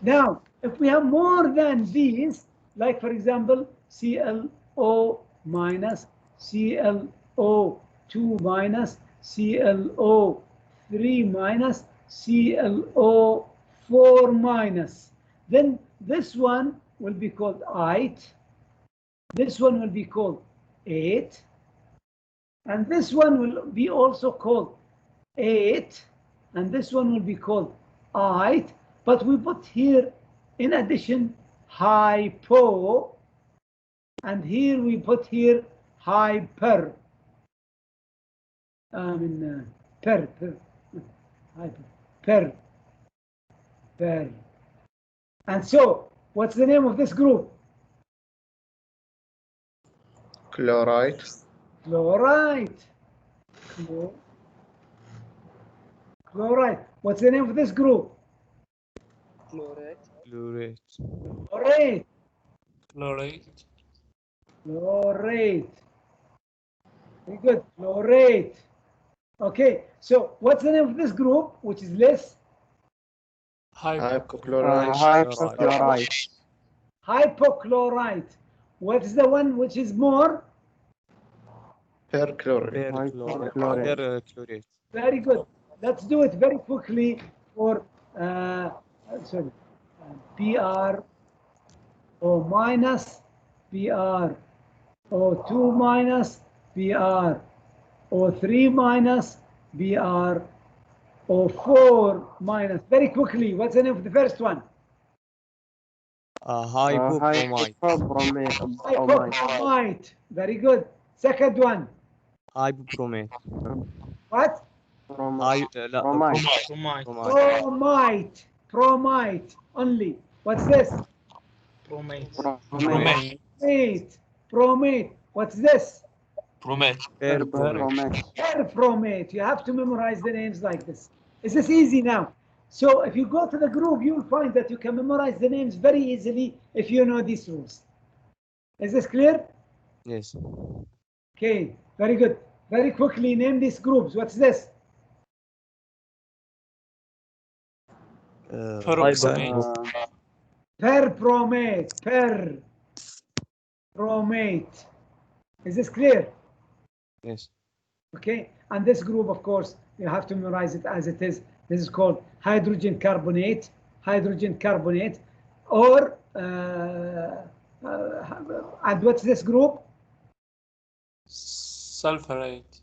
Now, if we have more than these, like for example, ClO minus, ClO2 minus, ClO3 minus, ClO4 minus, then this one will be called ite, this one will be called 8, and this one will be also called 8, and this one will be called ite, but we put here in addition hypo, and here we put here hyper. Per. And so, what's the name of this group? Chlorite. Chlorite. Chlorite. What's the name of this group? Chlorate. Chlorate. Chlorate. Chlorate. Chlorate. Very good. Chlorate. Okay, so what's the name of this group, which is less? Hypochlorite. Hypochlorite. What is the one which is more? Perchlorate. Very good. Let's do it very quickly for sorry, Br O minus, Br O2 minus, Br O3 minus, Br O4 minus. Very quickly, what's the name of the first one? Hypobromate. Very good. Second one. Hypobromate. What? Bromite. Only. What's this? Bromate. What's this? Perbromate. You have to memorize the names like this. Is this easy now? So if you go to the group, you'll find that you can memorize the names very easily if you know these rules. Is this clear? Yes. Okay, very good. Very quickly name these groups. What's this? Perbromate. Perbromate. Is this clear? Yes. Okay, and this group, of course, you have to memorize it as it is. This is called hydrogen carbonate, or and what's this group? Sulfurate.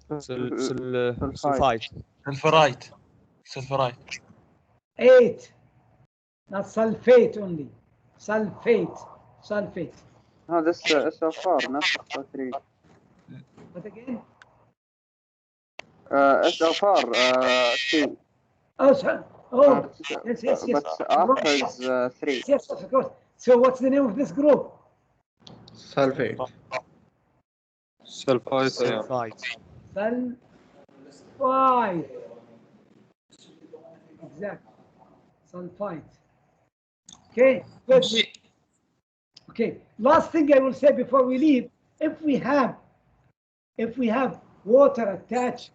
Sulfurite. 8, not sulfate only. Sulfate. No, this SO4, not SO3. What again? SO4, C. Yes. But after is 3. Yes, of course. So what's the name of this group? Sulfate. Sulfite. Exactly. Sulfite. Okay, good. Okay, last thing I will say before we leave, if we have water attached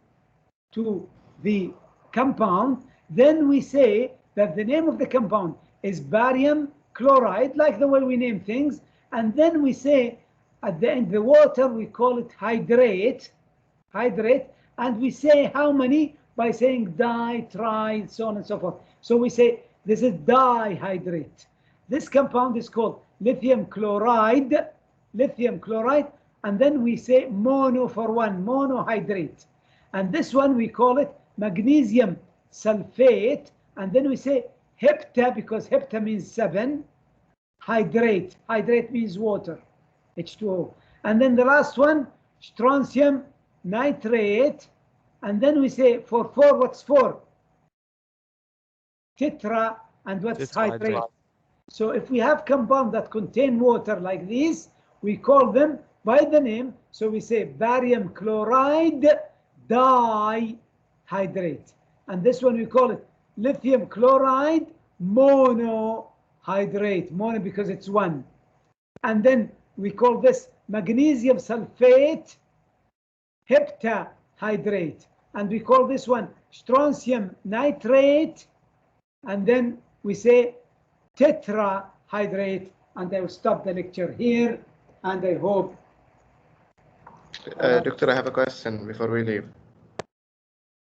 to the compound, then we say that the name of the compound is barium chloride, like the way we name things, and then we say at the end the water we call it hydrate, and we say how many by saying di, tri, so on and so forth. So we say this is dihydrate. This compound is called lithium chloride, and then we say mono for one, monohydrate. And this one we call it magnesium sulfate, and then we say hepta, because hepta means 7, hydrate means water, H2O. And then the last one, strontium nitrate, and then we say for 4, what's 4? Tetra, and what's hydrate? So if we have compounds that contain water like these, we call them by the name. So we say barium chloride dihydrate. And this one we call it lithium chloride monohydrate. Mono because it's 1. And then we call this magnesium sulfate heptahydrate. And we call this one strontium nitrate. And then we say tetrahydrate. And I will stop the lecture here. And I hope. Doctor, I have a question before we leave.